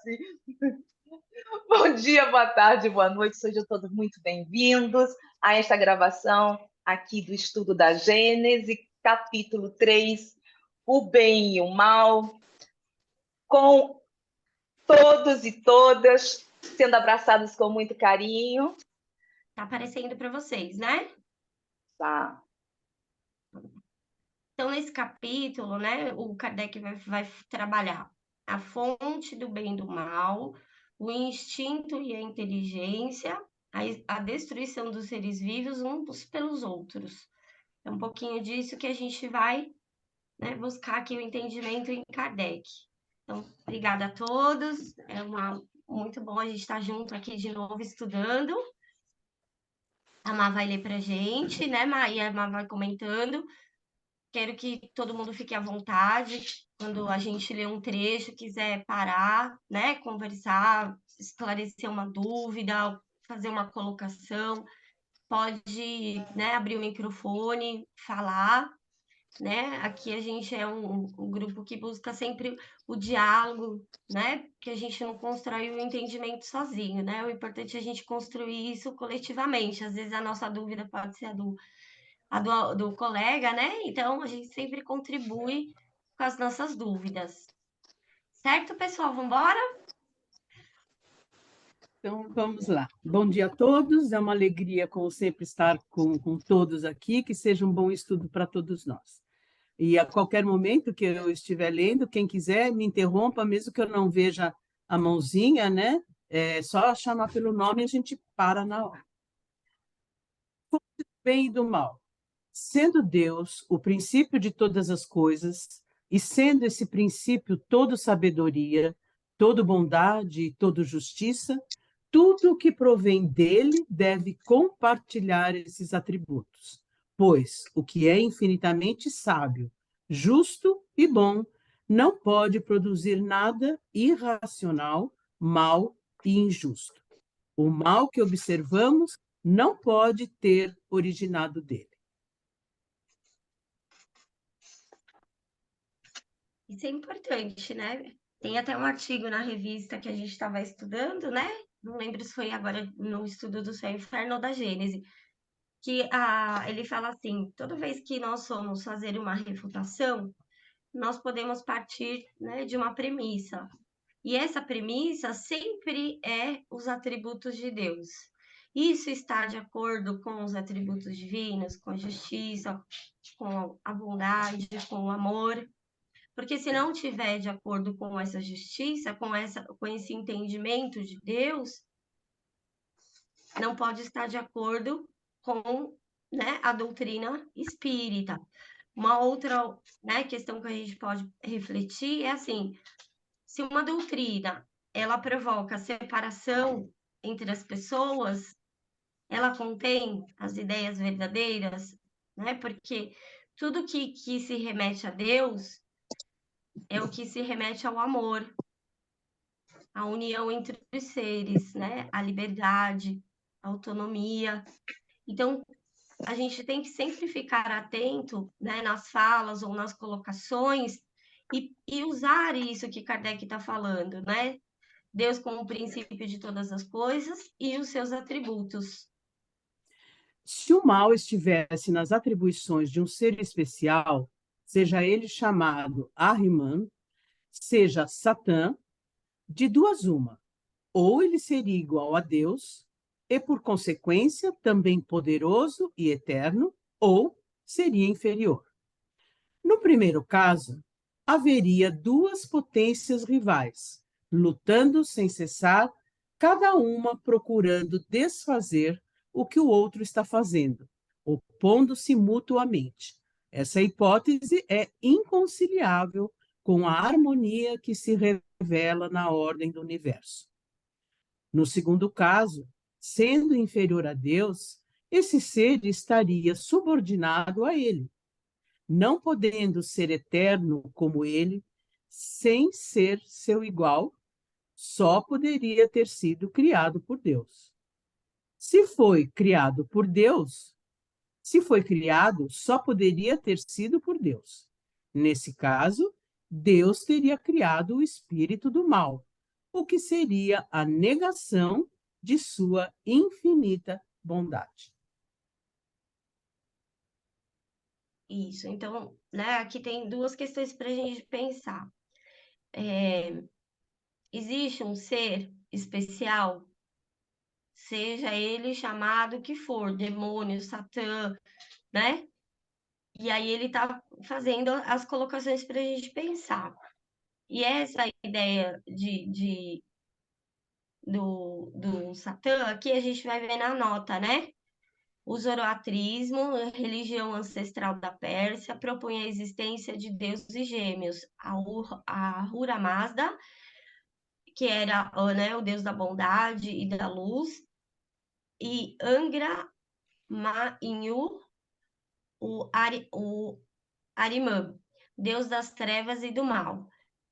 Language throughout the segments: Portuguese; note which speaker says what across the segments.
Speaker 1: assim. Bom dia, boa tarde, boa noite, sejam todos muito bem-vindos a esta gravação aqui do Estudo da Gênese, capítulo 3, o bem e o mal, com todos e todas sendo abraçados com muito carinho.
Speaker 2: Tá aparecendo para vocês, né?
Speaker 1: Tá.
Speaker 2: Então, nesse capítulo, né, o Kardec vai trabalhar a fonte do bem e do mal, o instinto e a inteligência, a destruição dos seres vivos uns pelos outros. É um pouquinho disso que a gente vai, né, buscar aqui o entendimento em Kardec. Então, obrigada a todos. Muito bom a gente estar junto aqui de novo estudando. A Má vai ler para a gente, né, Má? E a Má vai comentando. Quero que todo mundo fique à vontade. Quando a gente lê um trecho, quiser parar, né, conversar, esclarecer uma dúvida, fazer uma colocação, pode, né, abrir o microfone, falar, né? Aqui a gente é um grupo que busca sempre o diálogo, né? Que a gente não constrói o entendimento sozinho, né? O importante é a gente construir isso coletivamente. Às vezes a nossa dúvida pode ser do colega, né? Então a gente sempre contribui com as nossas dúvidas. Certo, pessoal? Vamos embora?
Speaker 3: Então, vamos lá. Bom dia a todos. É uma alegria, como sempre, estar com todos aqui. Que seja um bom estudo para todos nós. E a qualquer momento que eu estiver lendo, quem quiser me interrompa, mesmo que eu não veja a mãozinha, né? É só chamar pelo nome e a gente para na hora. Do bem e do mal. Sendo Deus o princípio de todas as coisas, e sendo esse princípio todo sabedoria, todo bondade e todo justiça, tudo o que provém dele deve compartilhar esses atributos, pois o que é infinitamente sábio, justo e bom não pode produzir nada irracional, mal e injusto. O mal que observamos não pode ter originado dele.
Speaker 2: Isso é importante, né? Tem até um artigo na revista que a gente estava estudando, né? Não lembro se foi agora no estudo do Céu e Inferno ou da Gênese, que ele fala assim: toda vez que nós formos fazer uma refutação, nós podemos partir, né, de uma premissa. E essa premissa sempre é os atributos de Deus. Isso está de acordo com os atributos divinos, com a justiça, com a bondade, com o amor. Porque se não tiver de acordo com essa justiça, com esse entendimento de Deus, não pode estar de acordo com, né, a doutrina espírita. Uma outra, né, questão que a gente pode refletir é assim: se uma doutrina ela provoca separação entre as pessoas, ela contém as ideias verdadeiras, né? Porque tudo que se remete a Deus é o que se remete ao amor, à união entre os seres, né? A liberdade, a autonomia. Então, a gente tem que sempre ficar atento, né, nas falas ou nas colocações e usar isso que Kardec está falando, né? Deus como o princípio de todas as coisas e os seus atributos.
Speaker 3: Se o mal estivesse nas atribuições de um ser especial, seja ele chamado Ahriman, seja Satã, de duas uma, ou ele seria igual a Deus, e por consequência também poderoso e eterno, ou seria inferior. No primeiro caso, haveria duas potências rivais, lutando sem cessar, cada uma procurando desfazer o que o outro está fazendo, opondo-se mutuamente. Essa hipótese é inconciliável com a harmonia que se revela na ordem do universo. No segundo caso, sendo inferior a Deus, esse ser estaria subordinado a ele, não podendo ser eterno como ele, sem ser seu igual, só poderia ter sido criado por Deus. Se foi criado por Deus, se foi criado, só poderia ter sido por Deus. Nesse caso, Deus teria criado o espírito do mal, o que seria a negação de sua infinita bondade.
Speaker 2: Isso. Então, né, aqui tem duas questões para a gente pensar. Existe um ser especial, seja ele chamado que for, demônio, Satã, né? E aí ele está fazendo as colocações para a gente pensar. E essa ideia do Satã, aqui a gente vai ver na nota, né? O zoroatrismo, a religião ancestral da Pérsia, propõe a existência de deuses gêmeos, a Ahura Mazda, que era, né, o deus da bondade e da luz, e Angra Mainyu, o Arimã, deus das trevas e do mal.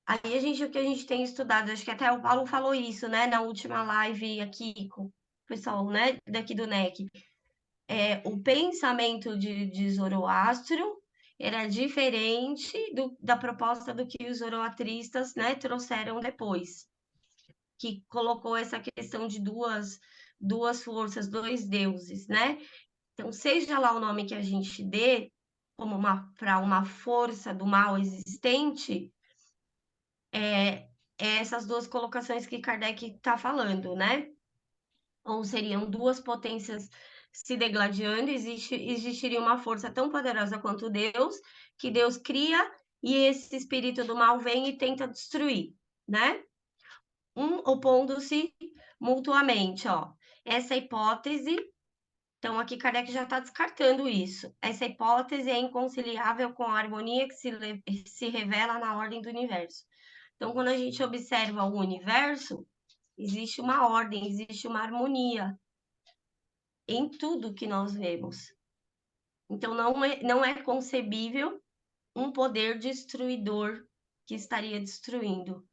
Speaker 2: Aí o que a gente tem estudado, acho que até o Paulo falou isso, né, na última live aqui com o pessoal, né, daqui do NEC. O pensamento de Zoroastro era diferente da proposta do que os zoroatristas, né, trouxeram depois, que colocou essa questão de duas forças, dois deuses, né? Então, seja lá o nome que a gente dê, como para uma força do mal existente, essas duas colocações que Kardec está falando, né? Ou seriam duas potências se degladiando, existiria uma força tão poderosa quanto Deus, que Deus cria e esse espírito do mal vem e tenta destruir, né? Opondo-se mutuamente, ó. Essa hipótese, então aqui Kardec já está descartando isso. Essa hipótese é inconciliável com a harmonia que se revela na ordem do universo. Então, quando a gente observa o universo, existe uma ordem, existe uma harmonia em tudo que nós vemos. Então, não é concebível um poder destruidor que estaria destruindo.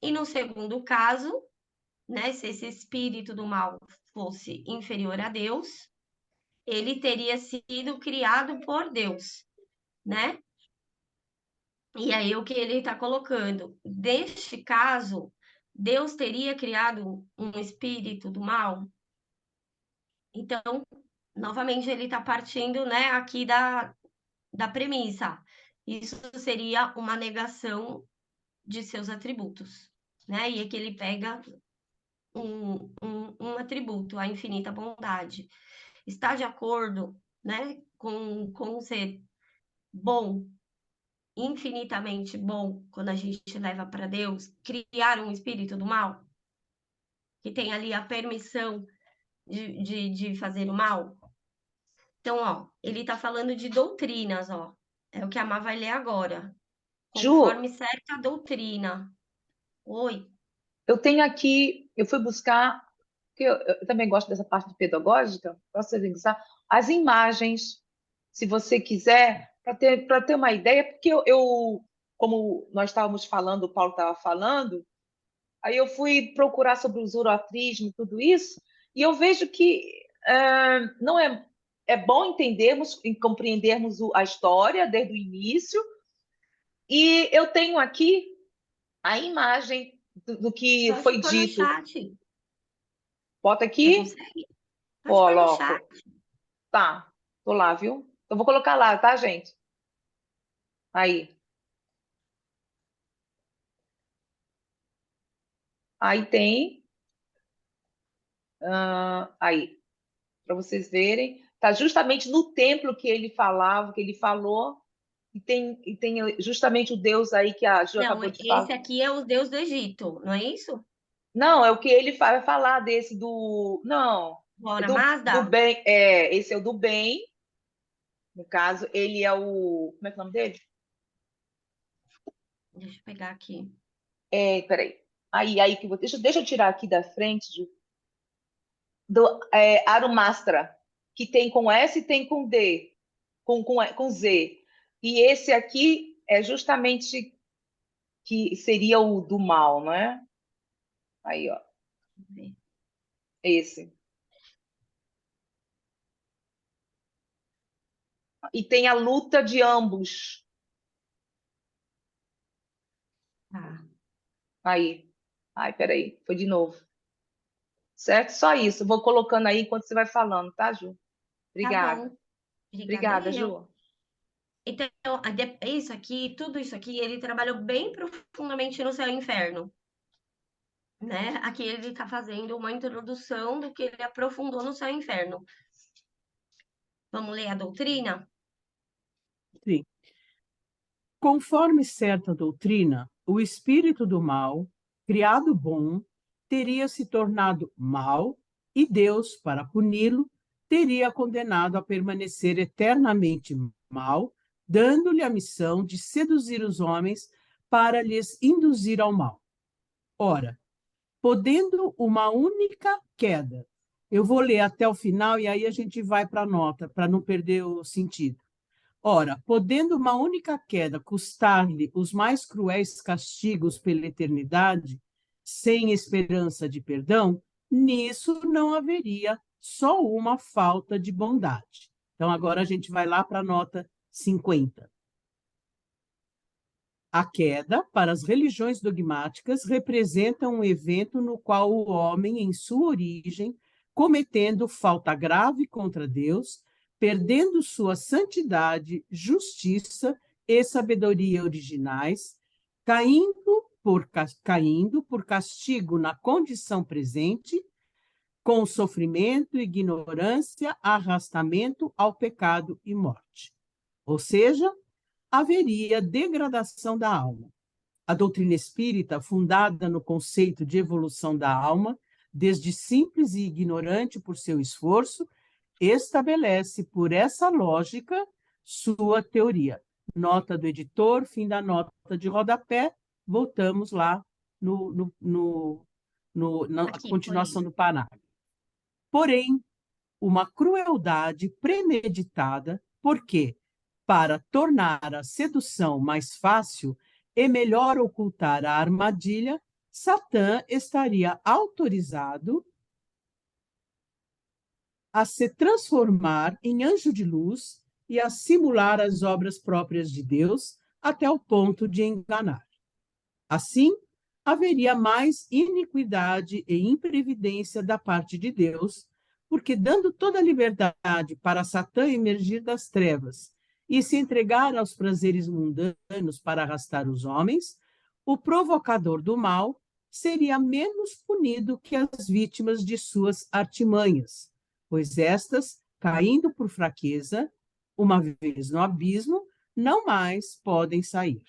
Speaker 2: E no segundo caso, né, se esse espírito do mal fosse inferior a Deus, ele teria sido criado por Deus, né? E aí o que ele está colocando? Neste caso, Deus teria criado um espírito do mal? Então, novamente, ele está partindo, né, aqui da premissa. Isso seria uma negação de seus atributos, né? E aqui ele pega um atributo, a infinita bondade. Está de acordo, né, com ser bom, infinitamente bom, quando a gente leva para Deus, criar um espírito do mal, que tem ali a permissão de fazer o mal? Então, ó, ele está falando de doutrinas, ó. É o que a Má vai ler agora.
Speaker 1: Ju,
Speaker 2: Conforme certa doutrina. Oi.
Speaker 1: eu tenho aqui, eu fui buscar, porque eu também gosto dessa parte de pedagógica, posso usar as imagens, se você quiser, para ter uma ideia, porque como nós estávamos falando, o Paulo estava falando, aí eu fui procurar sobre o zoroastrismo e tudo isso, e eu vejo que não é bom entendermos e compreendermos a história desde o início, e eu tenho aqui a imagem do que
Speaker 2: Só
Speaker 1: foi
Speaker 2: te pôr no
Speaker 1: dito.
Speaker 2: chat.
Speaker 1: Bota
Speaker 2: Você
Speaker 1: aqui,
Speaker 2: consegue? Pode pôr no chat.
Speaker 1: coloco. Tá, tô lá, viu? Eu vou colocar lá, tá, gente? Aí. Aí tem. Aí, para vocês verem. Tá justamente no templo que ele falava, que ele falou. E tem justamente o Deus aí que a Ju
Speaker 2: Não,
Speaker 1: acabou de
Speaker 2: esse
Speaker 1: falar.
Speaker 2: aqui é o Deus do Egito, não é isso?
Speaker 1: Não, é o que ele vai falar desse do. Não, é
Speaker 2: Bora,
Speaker 1: do
Speaker 2: Mazda?
Speaker 1: bem. Esse é o do bem. No caso, ele é o. Como é que é o nome dele?
Speaker 2: Deixa eu pegar aqui.
Speaker 1: Peraí. Aí que deixa eu tirar aqui da frente, Ju, do Arumastra, que tem com S e tem com D, com Z. E esse aqui é justamente que seria o do mal, não é? Aí, ó, esse. E tem a luta de ambos.
Speaker 2: Tá.
Speaker 1: Aí. Ai, peraí, foi de novo. Certo? Só isso. Vou colocando aí enquanto você vai falando, tá, Ju?
Speaker 2: Tá
Speaker 1: Obrigada.
Speaker 2: bom. Obrigada
Speaker 1: Obrigada,
Speaker 2: eu.
Speaker 1: Ju.
Speaker 2: Então, isso aqui, tudo isso aqui, ele trabalhou bem profundamente no céu e inferno, né? Aqui ele está fazendo uma introdução do que ele aprofundou no céu e inferno. Vamos ler a doutrina?
Speaker 3: Sim. Conforme certa doutrina, o espírito do mal, criado bom, teria se tornado mal e Deus, para puni-lo, teria condenado a permanecer eternamente mal, dando-lhe a missão de seduzir os homens para lhes induzir ao mal. Ora, podendo uma única queda, eu vou ler até o final e aí a gente vai para a nota, para não perder o sentido. Ora, podendo uma única queda custar-lhe os mais cruéis castigos pela eternidade, sem esperança de perdão, nisso não haveria só uma falta de bondade. Então, agora a gente vai lá para a nota 50. A queda, para as religiões dogmáticas, representa um evento no qual o homem, em sua origem, cometendo falta grave contra Deus, perdendo sua santidade, justiça e sabedoria originais, caindo por castigo na condição presente, com sofrimento, ignorância, arrastamento ao pecado e morte. Ou seja, haveria degradação da alma. A doutrina espírita, fundada no conceito de evolução da alma, desde simples e ignorante por seu esforço, estabelece por essa lógica sua teoria. Nota do editor, fim da nota de rodapé, voltamos lá na
Speaker 2: Aqui,
Speaker 3: continuação
Speaker 2: foi.
Speaker 3: do parágrafo. Porém, uma crueldade premeditada, porque, para tornar a sedução mais fácil e melhor ocultar a armadilha, Satã estaria autorizado a se transformar em anjo de luz e a simular as obras próprias de Deus até o ponto de enganar. Assim, haveria mais iniquidade e imprevidência da parte de Deus, porque, dando toda a liberdade para Satã emergir das trevas e se entregar aos prazeres mundanos para arrastar os homens, o provocador do mal seria menos punido que as vítimas de suas artimanhas, pois estas, caindo por fraqueza, uma vez no abismo, não mais podem sair.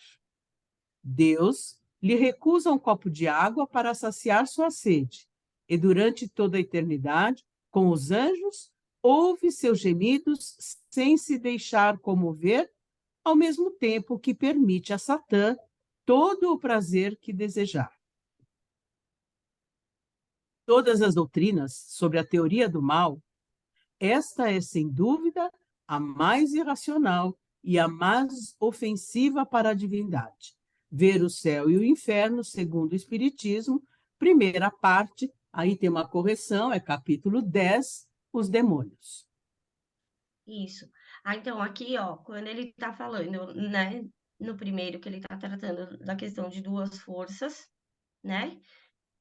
Speaker 3: Deus lhe recusa um copo de água para saciar sua sede, e durante toda a eternidade, com os anjos, ouve seus gemidos sem se deixar comover, ao mesmo tempo que permite a Satã todo o prazer que desejar. Todas as doutrinas sobre a teoria do mal, esta é, sem dúvida, a mais irracional e a mais ofensiva para a divindade. Ver o céu e o inferno, segundo o Espiritismo, primeira parte, aí tem uma correção, é capítulo 10, os demônios.
Speaker 2: Isso. Então, aqui, ó, quando ele está falando, né, no primeiro, que ele está tratando da questão de duas forças, né,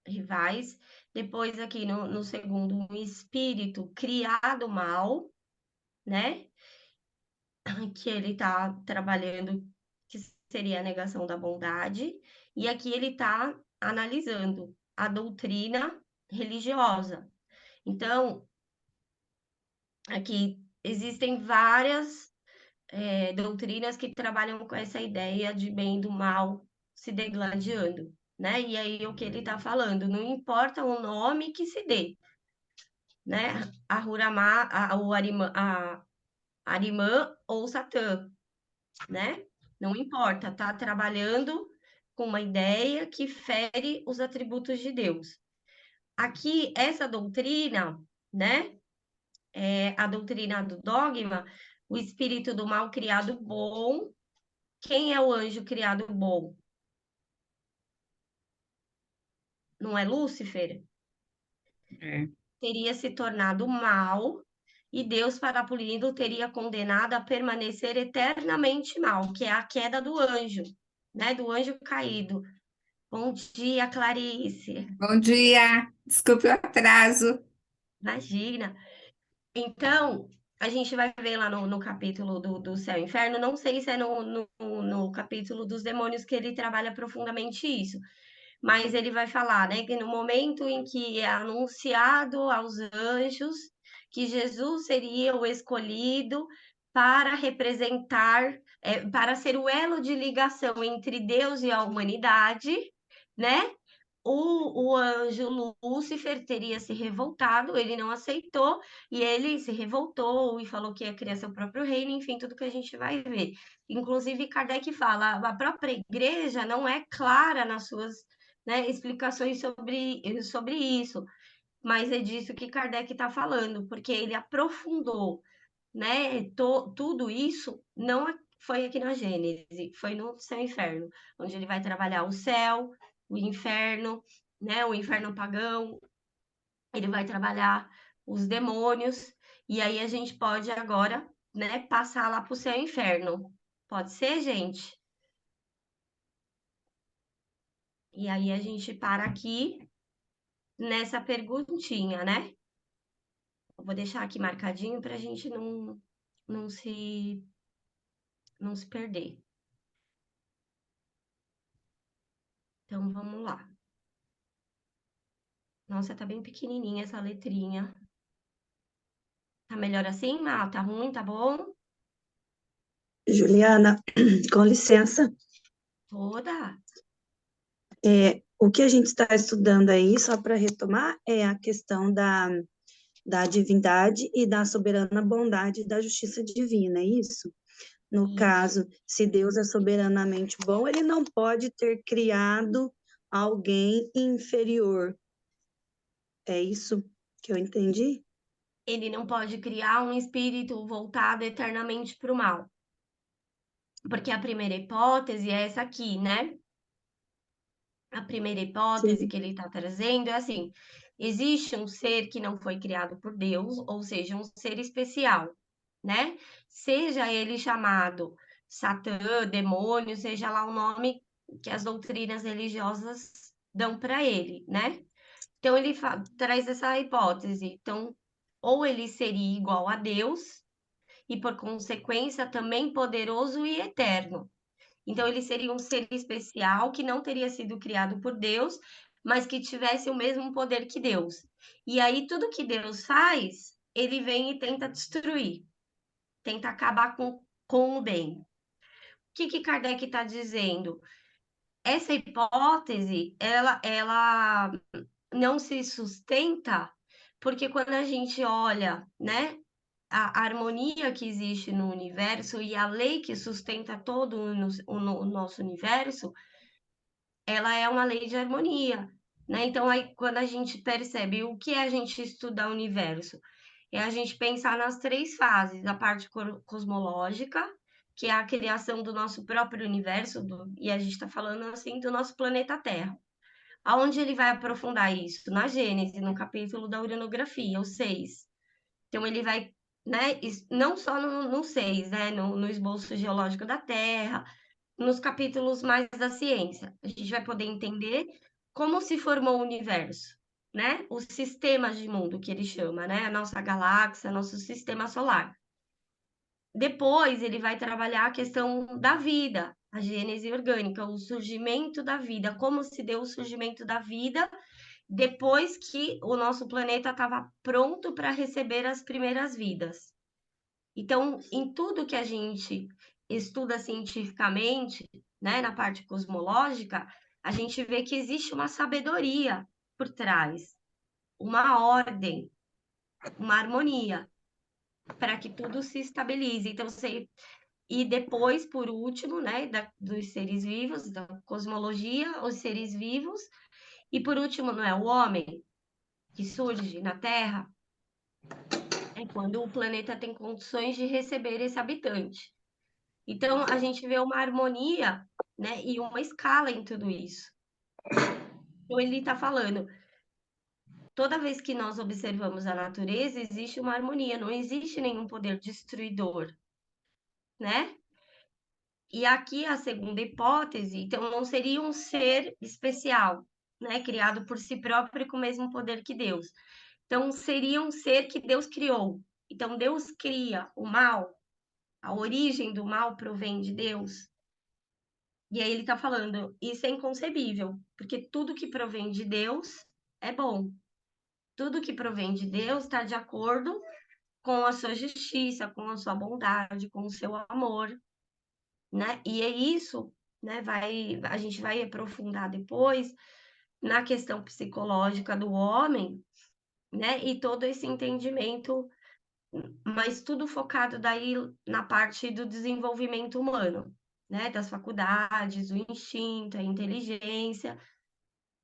Speaker 2: rivais. Depois, aqui no segundo, um espírito criado mal, né, que ele está trabalhando, que seria a negação da bondade. E aqui ele está analisando a doutrina religiosa. Então, aqui existem várias doutrinas que trabalham com essa ideia de bem e do mal se degladiando, né? E aí o que ele está falando, não importa o nome que se dê, né? A Huramá, a Arimã ou Satã, né? Não importa, tá trabalhando com uma ideia que fere os atributos de Deus. Aqui, essa doutrina, né? A doutrina do dogma, o espírito do mal criado bom. Quem é o anjo criado bom? Não é Lúcifer?
Speaker 3: É.
Speaker 2: Teria se tornado mal e Deus, para puni-lo, teria condenado a permanecer eternamente mal, que é a queda do anjo, né? Do anjo caído. Bom dia, Clarice.
Speaker 4: Bom dia, desculpe o atraso.
Speaker 2: Imagina. Então, a gente vai ver lá no capítulo do Céu e Inferno, não sei se é no capítulo dos demônios que ele trabalha profundamente isso, mas ele vai falar, né, que no momento em que é anunciado aos anjos que Jesus seria o escolhido para representar, para ser o elo de ligação entre Deus e a humanidade, né? O anjo Lúcifer teria se revoltado, ele não aceitou, e ele se revoltou e falou que ia criar seu próprio reino, enfim, tudo que a gente vai ver. Inclusive, Kardec fala, a própria igreja não é clara nas suas, né, explicações sobre isso, mas é disso que Kardec está falando, porque ele aprofundou, né, tudo isso não foi aqui na Gênese, foi no Céu e Inferno, onde ele vai trabalhar o céu, o inferno, né, o inferno pagão, ele vai trabalhar os demônios, e aí a gente pode agora, né, passar lá para o céu e inferno. Pode ser, gente? E aí a gente para aqui nessa perguntinha, né? Eu vou deixar aqui marcadinho para a gente não se, não se perder. Então, vamos lá. Nossa, tá bem pequenininha essa letrinha. Tá melhor assim? Ah, tá ruim, tá bom?
Speaker 5: Juliana, com licença,
Speaker 2: Toda.
Speaker 5: o que a gente está estudando aí, só para retomar, é a questão da divindade e da soberana bondade da justiça divina, é isso? No
Speaker 2: Isso.
Speaker 5: caso, se Deus é soberanamente bom, ele não pode ter criado alguém inferior. É isso que eu entendi?
Speaker 2: Ele não pode criar um espírito voltado eternamente para o mal. Porque a primeira hipótese é essa aqui, né? A primeira hipótese
Speaker 5: Sim,
Speaker 2: que ele está trazendo é assim: existe um ser que não foi criado por Deus, ou seja, um ser especial, né? Seja ele chamado Satã, demônio, seja lá o nome que as doutrinas religiosas dão para ele, né? Então ele traz essa hipótese. Então, ou ele seria igual a Deus e por consequência também poderoso e eterno. Então, ele seria um ser especial que não teria sido criado por Deus, mas que tivesse o mesmo poder que Deus. E aí, tudo que Deus faz, ele vem e tenta destruir, tenta acabar com o bem. O que Kardec está dizendo? Essa hipótese, ela não se sustenta, porque quando a gente olha, né, a harmonia que existe no universo e a lei que sustenta todo o nosso universo, ela é uma lei de harmonia, né? Então, aí, quando a gente percebe o que é a gente estudar o universo, é a gente pensar nas três fases, a parte cosmológica, que é a criação do nosso próprio universo, e a gente está falando assim do nosso planeta Terra. Aonde ele vai aprofundar isso? Na Gênese, no capítulo da uranografia, o 6. Então, ele vai, né, não só no 6, né, no esboço geológico da Terra, nos capítulos mais da ciência. A gente vai poder entender como se formou o universo, né? Os sistemas de mundo que ele chama, né? A nossa galáxia, nosso sistema solar. Depois ele vai trabalhar a questão da vida, a gênese orgânica, o surgimento da vida, como se deu o surgimento da vida depois que o nosso planeta estava pronto para receber as primeiras vidas. Então, em tudo que a gente estuda cientificamente, né, na parte cosmológica, a gente vê que existe uma sabedoria por trás, uma ordem, uma harmonia, para que tudo se estabilize. Então, e depois, por último, né, dos seres vivos, da cosmologia, os seres vivos, e por último, não é o homem que surge na Terra, é quando o planeta tem condições de receber esse habitante. Então, a gente vê uma harmonia, né, e uma escala em tudo isso. Então, ele está falando, toda vez que nós observamos a natureza, existe uma harmonia, não existe nenhum poder destruidor, né? E aqui a segunda hipótese, então não seria um ser especial, né, criado por si próprio e com o mesmo poder que Deus. Então seria um ser que Deus criou. Então Deus cria o mal, a origem do mal provém de Deus. E aí ele está falando, isso é inconcebível, porque tudo que provém de Deus é bom. Tudo que provém de Deus está de acordo com a sua justiça, com a sua bondade, com o seu amor, né? E é isso, né? A gente vai aprofundar depois na questão psicológica do homem, né? E todo esse entendimento, mas tudo focado daí na parte do desenvolvimento humano, né? Das faculdades, o instinto, a inteligência,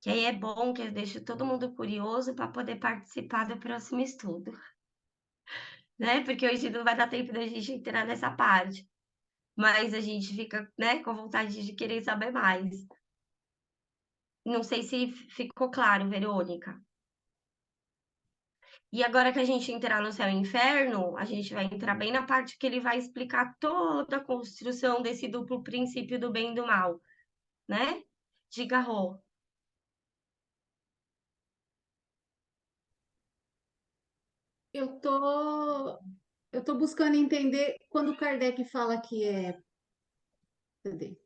Speaker 2: que aí é bom, que deixa todo mundo curioso para poder participar do próximo estudo, né? Porque hoje não vai dar tempo da gente entrar nessa parte, mas a gente fica, né, com vontade de querer saber mais. Não sei se ficou claro, Verônica. E agora que a gente entrar no céu e inferno, a gente vai entrar bem na parte que ele vai explicar toda a construção desse duplo princípio do bem e do mal, né? Diga, Rô.
Speaker 6: Eu tô, eu tô buscando entender quando Kardec fala que é. Cadê?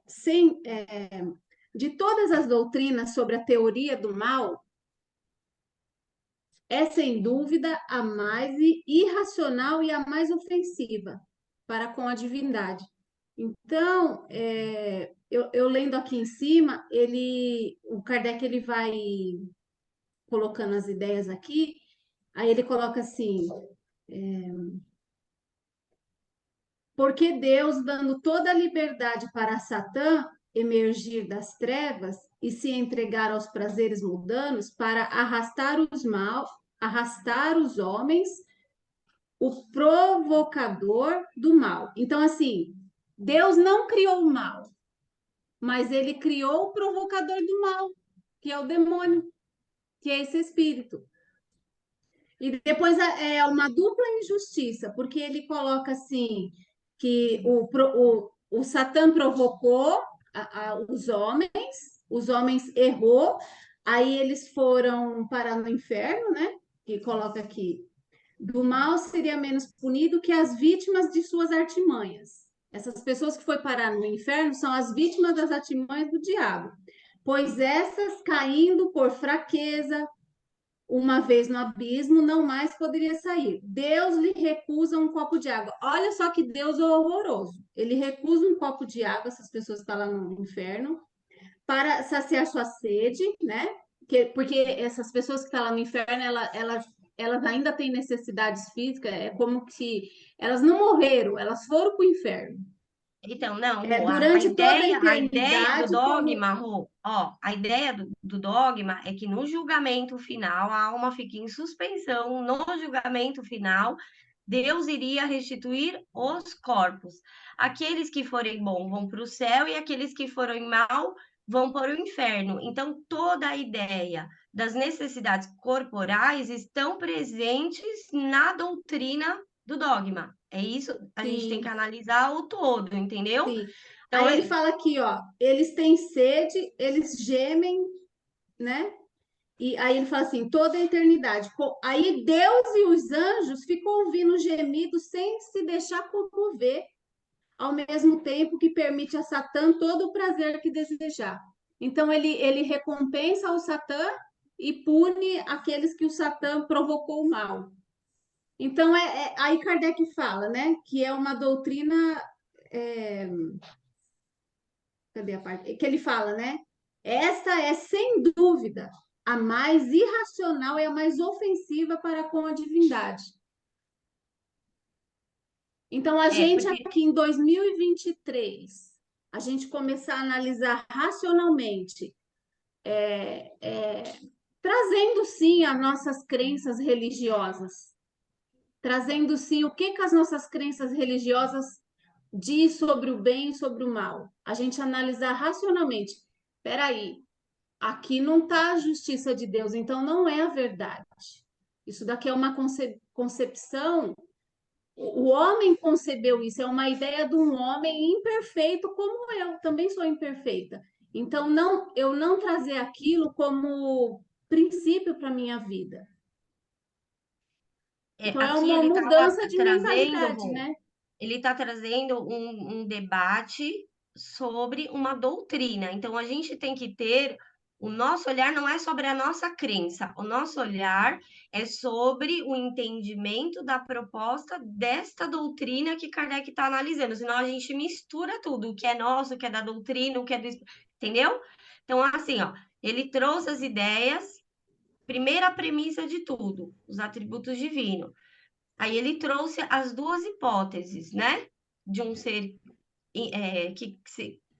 Speaker 6: Sem, de todas as doutrinas sobre a teoria do mal, é sem dúvida a mais irracional e a mais ofensiva para com a divindade. Então, eu lendo aqui em cima, o Kardec ele vai colocando as ideias aqui, aí ele coloca assim: porque Deus, dando toda a liberdade para Satã emergir das trevas e se entregar aos prazeres mundanos para arrastar os homens, o provocador do mal. Então, assim, Deus não criou o mal, mas ele criou o provocador do mal, que é o demônio, que é esse espírito. E depois é uma dupla injustiça, porque ele coloca assim que o Satã provocou os homens errou, aí eles foram parar no inferno, né? Que coloca aqui, do mal seria menos punido que as vítimas de suas artimanhas. Essas pessoas que foi parar no inferno são as vítimas das artimanhas do diabo, pois essas caindo por fraqueza, uma vez no abismo, não mais poderia sair. Deus lhe recusa um copo de água. Olha só que Deus é horroroso. Ele recusa um copo de água, essas pessoas que estão lá no inferno, para saciar sua sede, né? Porque essas pessoas que estão lá no inferno, elas ainda têm necessidades físicas, é como se elas não morreram, elas foram para o inferno.
Speaker 2: Então, não, Rô,
Speaker 6: Durante toda a
Speaker 2: a ideia do
Speaker 6: eternidade,
Speaker 2: dogma, Rô, ó, a ideia do dogma é que no julgamento final a alma fica em suspensão, no julgamento final Deus iria restituir os corpos. Aqueles que forem bons vão para o céu e aqueles que forem mal vão para o inferno. Então, toda a ideia das necessidades corporais estão presentes na doutrina do dogma. É isso, a gente tem que
Speaker 6: sim,
Speaker 2: analisar o todo, entendeu?
Speaker 6: sim.
Speaker 2: Então,
Speaker 6: Aí ele fala aqui, ó, eles têm sede, eles gemem, né? E aí ele fala assim, toda a eternidade. Aí Deus e os anjos ficam ouvindo gemidos sem se deixar comover, ao mesmo tempo que permite a Satã todo o prazer que desejar. Então ele recompensa o Satã e pune aqueles que o Satã provocou o mal. Então aí Kardec fala, né, que é uma doutrina, é, cadê a parte? Que ele fala, né? Essa é, sem dúvida, a mais irracional e a mais ofensiva para com a divindade. Então, a gente
Speaker 2: porque
Speaker 6: aqui em 2023, a gente começar a analisar racionalmente, trazendo sim as nossas crenças religiosas, trazendo sim o que as nossas crenças religiosas diz sobre o bem e sobre o mal. A gente analisar racionalmente. Espera aí, aqui não está a justiça de Deus, então não é a verdade. Isso daqui é uma concepção. O homem concebeu isso, é uma ideia de um homem imperfeito como eu, também sou imperfeita. Então, não, eu não trazer aquilo como princípio para a minha vida. Então, é
Speaker 2: Aqui
Speaker 6: uma
Speaker 2: ele estava
Speaker 6: mudança de
Speaker 2: trazendo,
Speaker 6: mentalidade,
Speaker 2: Rô,
Speaker 6: né?
Speaker 2: ele está trazendo um debate sobre uma doutrina. Então, a gente tem que ter. O nosso olhar não é sobre a nossa crença, o nosso olhar é sobre o entendimento da proposta desta doutrina que Kardec está analisando. Senão a gente mistura tudo, o que é nosso, o que é da doutrina, o que é do. Entendeu? Então, assim, ó, ele trouxe as ideias, primeira premissa de tudo, os atributos divinos. Aí ele trouxe as duas hipóteses, né? De um ser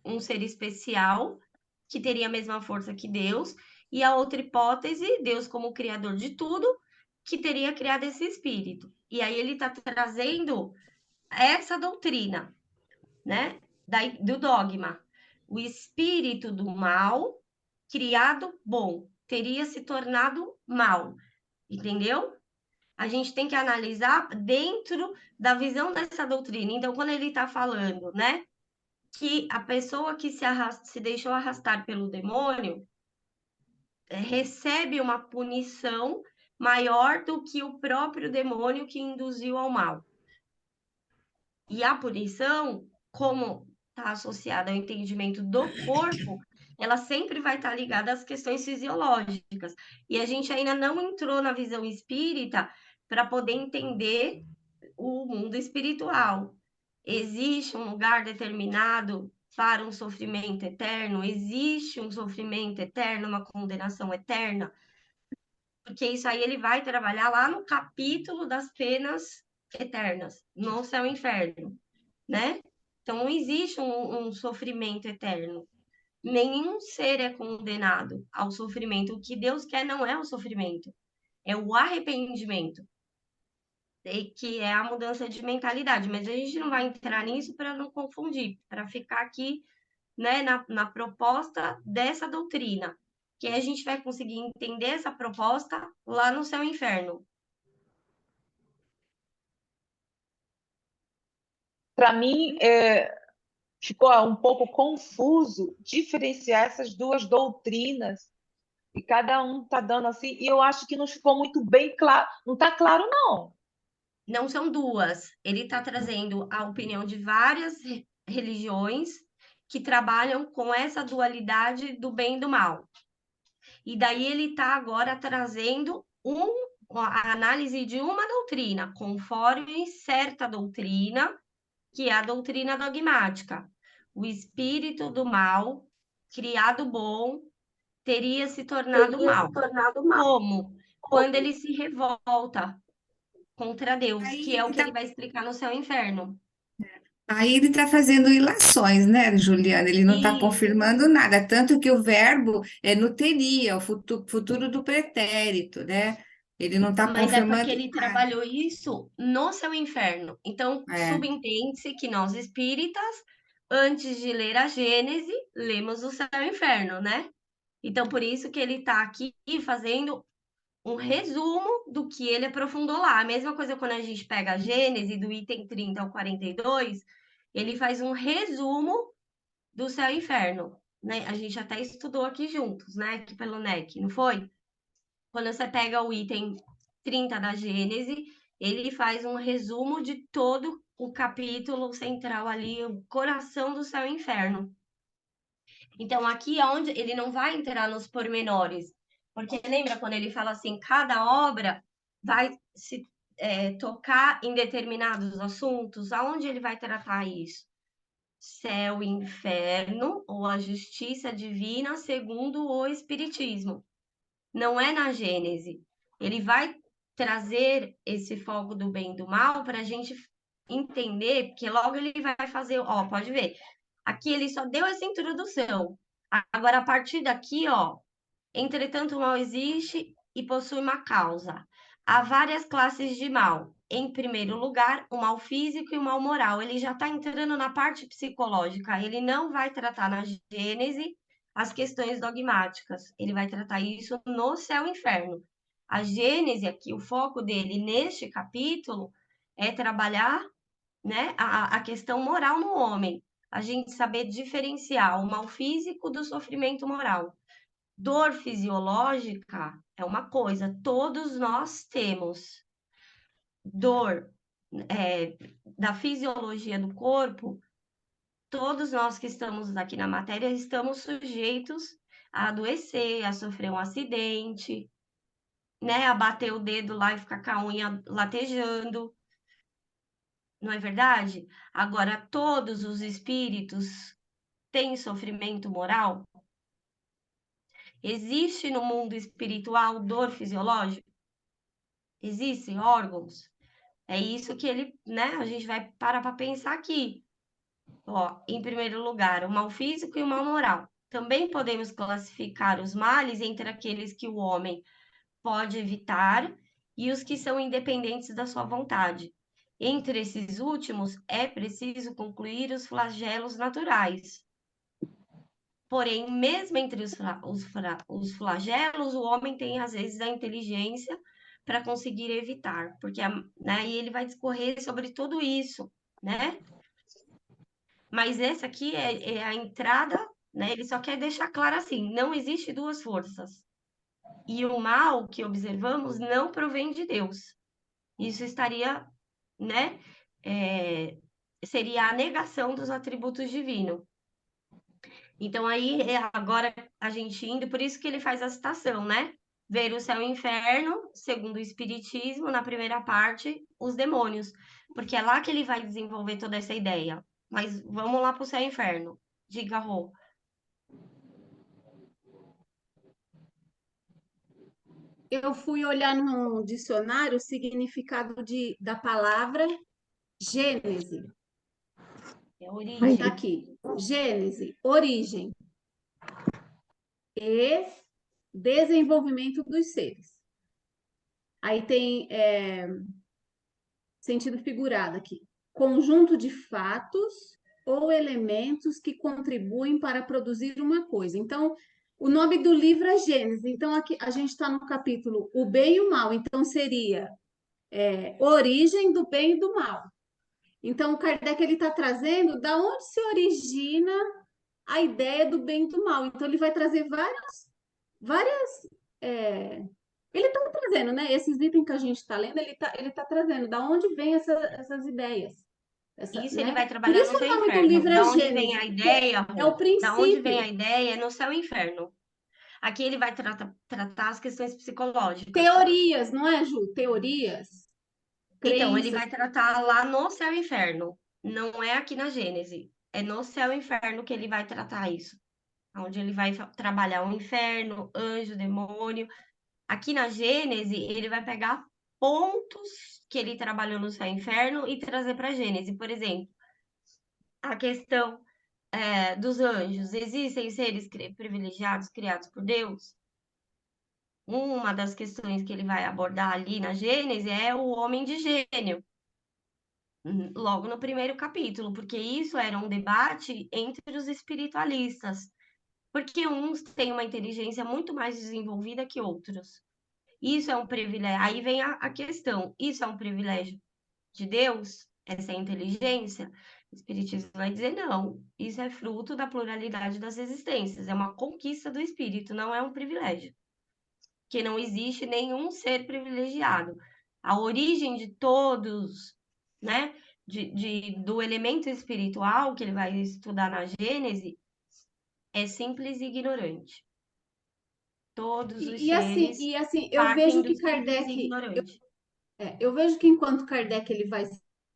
Speaker 2: um ser especial que teria a mesma força que Deus, e a outra hipótese, Deus como criador de tudo, que teria criado esse espírito. E aí ele está trazendo essa doutrina, né? Do dogma. O espírito do mal, criado bom, teria se tornado mal, entendeu? A gente tem que analisar dentro da visão dessa doutrina. Então, quando ele está falando, né, que a pessoa que se deixou arrastar pelo demônio recebe uma punição maior do que o próprio demônio que induziu ao mal. E a punição, como está associada ao entendimento do corpo, ela sempre vai estar ligada às questões fisiológicas. E a gente ainda não entrou na visão espírita para poder entender o mundo espiritual. Existe um lugar determinado para um sofrimento eterno? Existe um sofrimento eterno, uma condenação eterna? Porque isso aí ele vai trabalhar lá no capítulo das penas eternas, no céu e inferno, né? Então, não existe um sofrimento eterno. Nenhum ser é condenado ao sofrimento. O que Deus quer não é o sofrimento, é o arrependimento, que é a mudança de mentalidade. Mas a gente não vai entrar nisso para não confundir, para ficar aqui, né, na proposta dessa doutrina, que a gente vai conseguir entender essa proposta lá no céu e inferno.
Speaker 1: Para mim, ficou um pouco confuso diferenciar essas duas doutrinas, e cada um está dando assim, e eu acho que não ficou muito bem claro, não está claro, não.
Speaker 2: Não são duas. Ele está trazendo a opinião de várias religiões que trabalham com essa dualidade do bem e do mal. E daí ele está agora trazendo a análise de uma doutrina, conforme certa doutrina, que é a doutrina dogmática. O espírito do mal, criado bom, teria se tornado mal. Como? Quando ele se revolta contra Deus, que é o que ele vai explicar no céu e inferno.
Speaker 4: Aí ele está fazendo ilações, né, Juliana? Ele não está
Speaker 2: Isso.
Speaker 4: confirmando nada, tanto que o verbo é no teria, o futuro do pretérito, né? Ele não está
Speaker 2: Mas é porque
Speaker 4: confirmando
Speaker 2: ele
Speaker 4: nada.
Speaker 2: trabalhou isso no céu e inferno. Então,
Speaker 4: É.
Speaker 2: subentende-se que nós espíritas, antes de ler a Gênese, lemos o céu e inferno, né? Então, por isso que ele está aqui fazendo um resumo do que ele aprofundou lá. A mesma coisa quando a gente pega a Gênese, do item 30 ao 42, ele faz um resumo do céu e inferno, né? A gente até estudou aqui juntos, né? Aqui pelo NEC, não foi? Quando você pega o item 30 da Gênese, ele faz um resumo de todo o capítulo central ali, o coração do céu e inferno. Então, aqui é onde ele não vai entrar nos pormenores, porque lembra quando ele fala assim, cada obra vai se tocar em determinados assuntos, aonde ele vai tratar isso? Céu e inferno, ou a justiça divina segundo o Espiritismo. Não é na Gênese. Ele vai trazer esse foco do bem e do mal para a gente entender, porque logo ele vai fazer, ó, pode ver. Aqui ele só deu essa introdução. Agora, a partir daqui, ó, entretanto, o mal existe e possui uma causa. Há várias classes de mal. em primeiro lugar, o mal físico e o mal moral. Ele já está entrando na parte psicológica. Ele não vai tratar na Gênese as questões dogmáticas. Ele vai tratar isso no céu e inferno. A Gênese aqui, o foco dele neste capítulo é trabalhar, né, a questão moral no homem. A gente saber diferenciar o mal físico do sofrimento moral. Dor fisiológica é uma coisa, todos nós temos. Dor da fisiologia do corpo, todos nós que estamos aqui na matéria estamos sujeitos a adoecer, a sofrer um acidente, né? A bater o dedo lá e ficar com a unha latejando. Não é verdade? Agora, todos os espíritos têm sofrimento moral? Existe no mundo espiritual dor fisiológica? Existem órgãos? É isso que ele, né? A gente vai parar para pensar aqui. Ó, em primeiro lugar, o mal físico e o mal moral. Também podemos classificar os males entre aqueles que o homem pode evitar e os que são independentes da sua vontade. Entre esses últimos, é preciso concluir os flagelos naturais. Porém, mesmo entre os flagelos, o homem tem, às vezes, a inteligência para conseguir evitar, porque né, e ele vai discorrer sobre tudo isso, né? Mas esse aqui é a entrada, né? Ele só quer deixar claro assim: não existe duas forças. E o mal que observamos não provém de Deus. Isso estaria, né? Seria a negação dos atributos divinos. Então, aí, agora a gente indo, por isso que ele faz a citação, né? Ver o céu e o inferno, segundo o Espiritismo, na primeira parte, os demônios. Porque é lá que ele vai desenvolver toda essa ideia. Mas vamos lá para o céu e o inferno. Diga, Rô.
Speaker 6: Eu fui olhar no dicionário o significado da palavra Gênese.
Speaker 2: É a origem.
Speaker 6: Está aqui. Gênese, origem e desenvolvimento dos seres. Aí tem sentido figurado aqui. Conjunto de fatos ou elementos que contribuem para produzir uma coisa. Então, o nome do livro é Gênesis. Então, aqui a gente está no capítulo O Bem e o Mal. Então, seria origem do bem e do mal. Então, o Kardec está trazendo da onde se origina a ideia do bem e do mal. Então, ele vai trazer várias ele está trazendo, né? Esses itens que a gente está lendo, ele tá trazendo da onde vem essas ideias.
Speaker 2: Isso ele
Speaker 6: Né?
Speaker 2: vai
Speaker 6: Por
Speaker 2: trabalhar
Speaker 6: isso
Speaker 2: no
Speaker 6: que o
Speaker 2: céu e
Speaker 6: nome do
Speaker 2: inferno.
Speaker 6: livro é
Speaker 2: Da onde vem a
Speaker 6: Gênesis,
Speaker 2: ideia,
Speaker 6: é o
Speaker 2: Rô? Da onde vem
Speaker 6: princípio.
Speaker 2: a ideia é no céu e inferno. Aqui ele vai tratar as questões psicológicas.
Speaker 6: Teorias, não é, Ju? Teorias,
Speaker 2: Então, ele
Speaker 6: crenças.
Speaker 2: vai tratar lá no céu e inferno. Não é aqui na Gênese. É no céu e inferno que ele vai tratar isso. Onde ele vai trabalhar o inferno, anjo, demônio. Aqui na Gênese, ele vai pegar pontos que ele trabalhou no céu e inferno e trazer para a Gênese. Por exemplo, a questão dos anjos. Existem seres privilegiados criados por Deus? Uma das questões que ele vai abordar ali na Gênese é o homem de gênio, logo no primeiro capítulo, porque isso era um debate entre os espiritualistas, porque uns têm uma inteligência muito mais desenvolvida que outros. Isso é um privilégio. Aí vem a questão: isso é um privilégio de Deus? Essa é a inteligência? O Espiritismo vai dizer não. Isso é fruto da pluralidade das existências. É uma conquista do espírito, não é um privilégio. Que não existe nenhum ser privilegiado. A origem de todos, né? Do elemento espiritual que ele vai estudar na Gênese é simples e ignorante. Todos os seres
Speaker 6: E assim, eu
Speaker 2: partem
Speaker 6: vejo
Speaker 2: do
Speaker 6: que
Speaker 2: simples e
Speaker 6: Kardec,
Speaker 2: ignorante.
Speaker 6: eu vejo que enquanto Kardec ele vai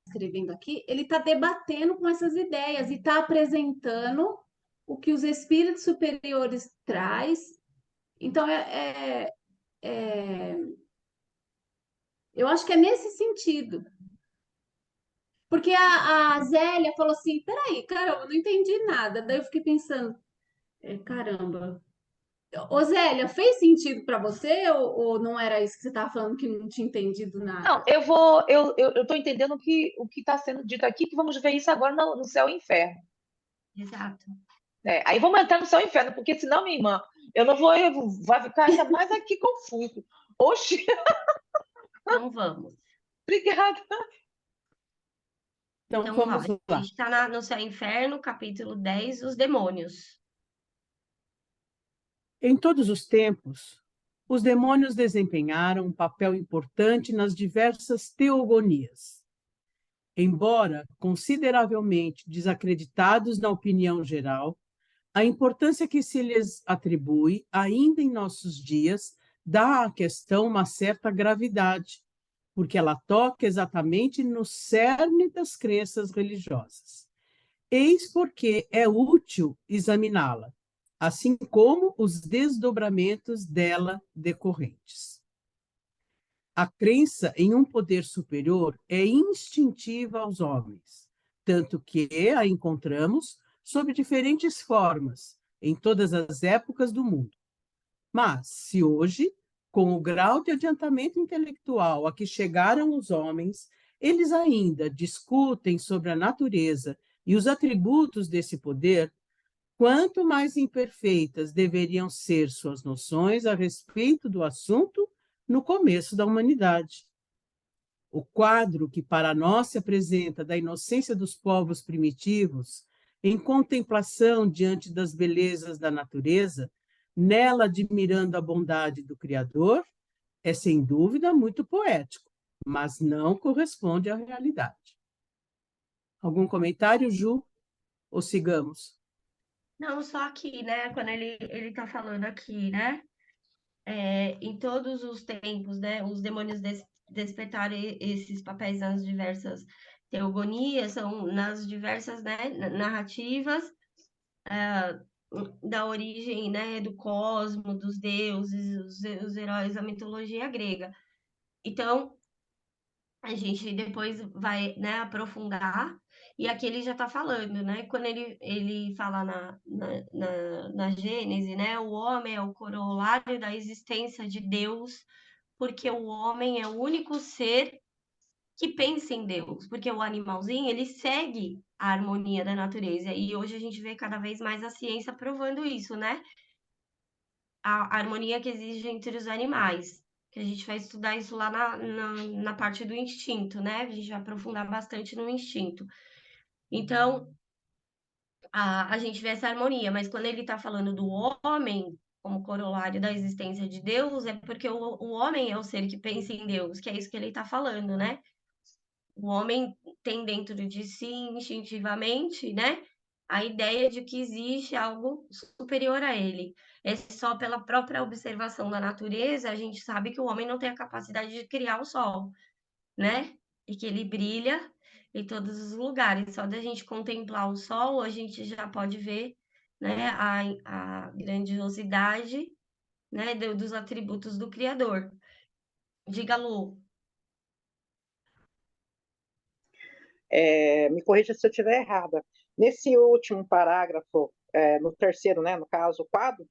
Speaker 6: escrevendo aqui, ele está debatendo com essas ideias e está apresentando o que os espíritos superiores traz. Então, eu acho que é nesse sentido. Porque a Zélia falou assim: peraí, caramba, não entendi nada. Daí eu fiquei pensando: caramba, Ô, Zélia, fez sentido para você ou não era isso que você estava falando que não tinha entendido
Speaker 1: Não,
Speaker 6: nada?
Speaker 1: eu tô entendendo o que está sendo dito aqui, que vamos ver isso agora no céu e inferno.
Speaker 2: Exato.
Speaker 1: Aí vamos entrar no céu e inferno, porque senão, minha irmã, vai ficar ainda mais aqui confuso. Oxi,
Speaker 2: Então vamos.
Speaker 1: obrigada.
Speaker 3: Então,
Speaker 2: Então, ó,
Speaker 3: vamos
Speaker 2: a
Speaker 3: lá.
Speaker 2: gente está no Céu e Inferno, capítulo 10, os demônios.
Speaker 3: Em todos os tempos, os demônios desempenharam um papel importante nas diversas teogonias. Embora consideravelmente desacreditados na opinião geral, a importância que se lhes atribui, ainda em nossos dias, dá à questão uma certa gravidade, porque ela toca exatamente no cerne das crenças religiosas. Eis porque é útil examiná-la, assim como os desdobramentos dela decorrentes. A crença em um poder superior é instintiva aos homens, tanto que a encontramos sob diferentes formas em todas as épocas do mundo. Mas, se hoje, com o grau de adiantamento intelectual a que chegaram os homens, eles ainda discutem sobre a natureza e os atributos desse poder, quanto mais imperfeitas deveriam ser suas noções a respeito do assunto no começo da humanidade. O quadro que para nós se apresenta da inocência dos povos primitivos, em contemplação diante das belezas da natureza, nela admirando a bondade do Criador, é sem dúvida muito poético, mas não corresponde à realidade. Algum comentário, Ju? Ou sigamos?
Speaker 2: Não, só aqui, né? Quando ele tá falando aqui, né? Em todos os tempos, né? Os demônios despertaram esses papéis nas diversas teogonias, são nas diversas, né, narrativas da origem, né, do cosmos, dos deuses, os heróis da mitologia grega. Então, a gente depois vai, né, aprofundar, e aqui ele já está falando, né, quando ele fala na Gênese, né, o homem é o corolário da existência de Deus, porque o homem é o único ser que pensa em Deus, porque o animalzinho, ele segue a harmonia da natureza, e hoje a gente vê cada vez mais a ciência provando isso, né, a harmonia que existe entre os animais, que a gente vai estudar isso lá na parte do instinto, né? A gente vai aprofundar bastante no instinto. Então, a gente vê essa harmonia, mas quando ele está falando do homem como corolário da existência de Deus, é porque o homem é o ser que pensa em Deus, que é isso que ele está falando, né? O homem tem dentro de si, instintivamente, né, a ideia de que existe algo superior a ele. É só pela própria observação da natureza, a gente sabe que o homem não tem a capacidade de criar o sol, né? E que ele brilha em todos os lugares. Só da gente contemplar o sol, a gente já pode ver, né, a grandiosidade, né, dos atributos do Criador. Diga, Lu.
Speaker 7: Me corrija se eu estiver errada. Nesse último parágrafo, no terceiro, né, no caso, o quadro,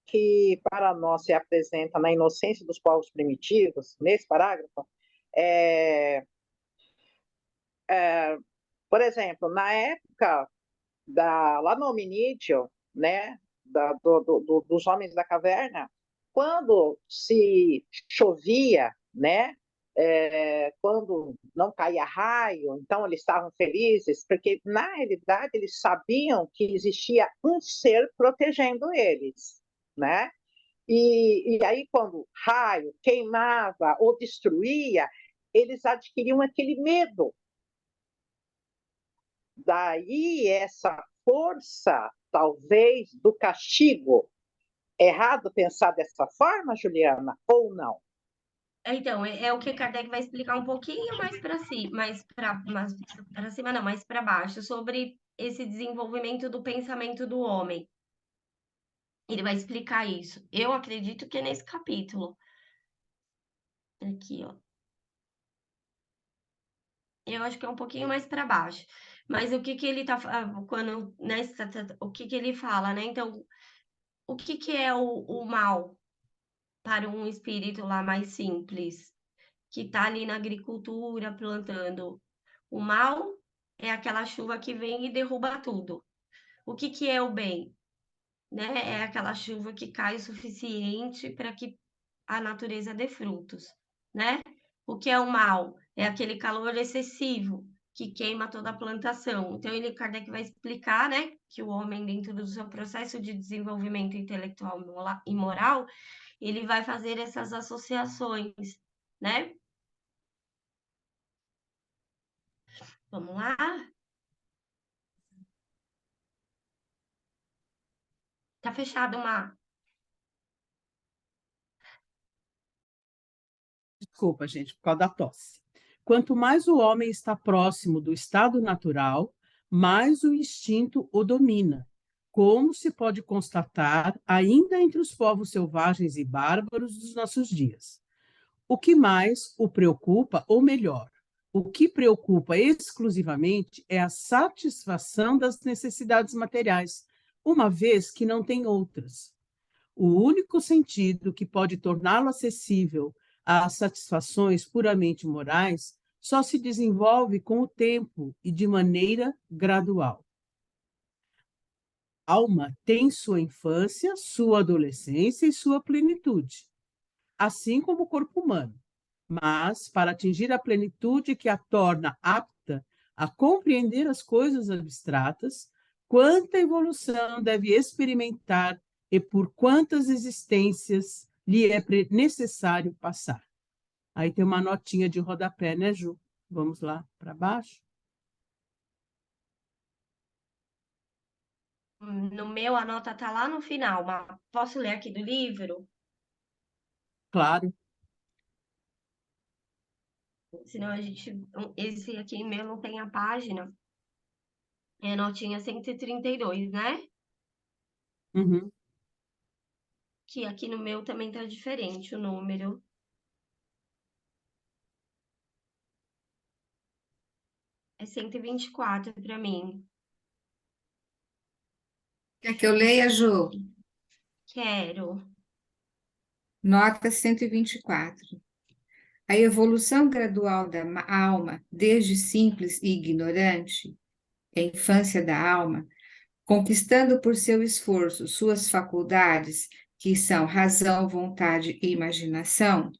Speaker 7: que para nós se apresenta na inocência dos povos primitivos, nesse parágrafo, é, é, por exemplo, na época lá no hominídeo, né, dos homens da caverna, quando se chovia, né, quando não caía raio, então eles estavam felizes, porque na realidade eles sabiam que existia um ser protegendo eles, né? E aí quando raio queimava ou destruía, eles adquiriam aquele medo. Daí essa força, talvez, do castigo. Errado pensar dessa forma, Juliana, ou não?
Speaker 2: Então, é o que Kardec vai explicar um pouquinho mais para cima, para cima não, mais para baixo, sobre esse desenvolvimento do pensamento do homem. Ele vai explicar isso. Eu acredito que é nesse capítulo. Aqui, ó. Eu acho que é um pouquinho mais para baixo. Mas o que ele tá quando, né, o que ele fala, né? Então, o que que é o mal para um espírito lá mais simples, que está ali na agricultura plantando? O mal é aquela chuva que vem e derruba tudo. O que que é o bem? Né? É aquela chuva que cai o suficiente para que a natureza dê frutos, né? O que é o mal? É aquele calor excessivo que queima toda a plantação. Então, Kardec vai explicar, né, que o homem, dentro do seu processo de desenvolvimento intelectual e moral, ele vai fazer essas associações, né? Vamos lá? Tá fechado, Má.
Speaker 3: Desculpa, gente, por causa da tosse. Quanto mais o homem está próximo do estado natural, mais o instinto o domina, como se pode constatar ainda entre os povos selvagens e bárbaros dos nossos dias. O que mais o preocupa, ou melhor, o que preocupa exclusivamente é a satisfação das necessidades materiais, uma vez que não tem outras. O único sentido que pode torná-lo acessível às satisfações puramente morais só se desenvolve com o tempo e de maneira gradual. A alma tem sua infância, sua adolescência e sua plenitude, assim como o corpo humano. Mas, para atingir a plenitude que a torna apta a compreender as coisas abstratas, quanta evolução deve experimentar e por quantas existências lhe é necessário passar. Aí tem uma notinha de rodapé, né, Ju? Vamos lá para baixo.
Speaker 2: No meu, a nota tá lá no final, mas posso ler aqui do livro?
Speaker 3: Claro.
Speaker 2: Senão a gente... Esse aqui meu não tem a página. É a notinha 132, né?
Speaker 3: Uhum.
Speaker 2: Que aqui no meu também tá diferente o número. É 124 para mim.
Speaker 4: Quer que eu leia, Ju?
Speaker 2: Quero.
Speaker 4: Nota 124. A evolução gradual da alma, desde simples e ignorante, a infância da alma, conquistando por seu esforço suas faculdades, que são razão, vontade e imaginação,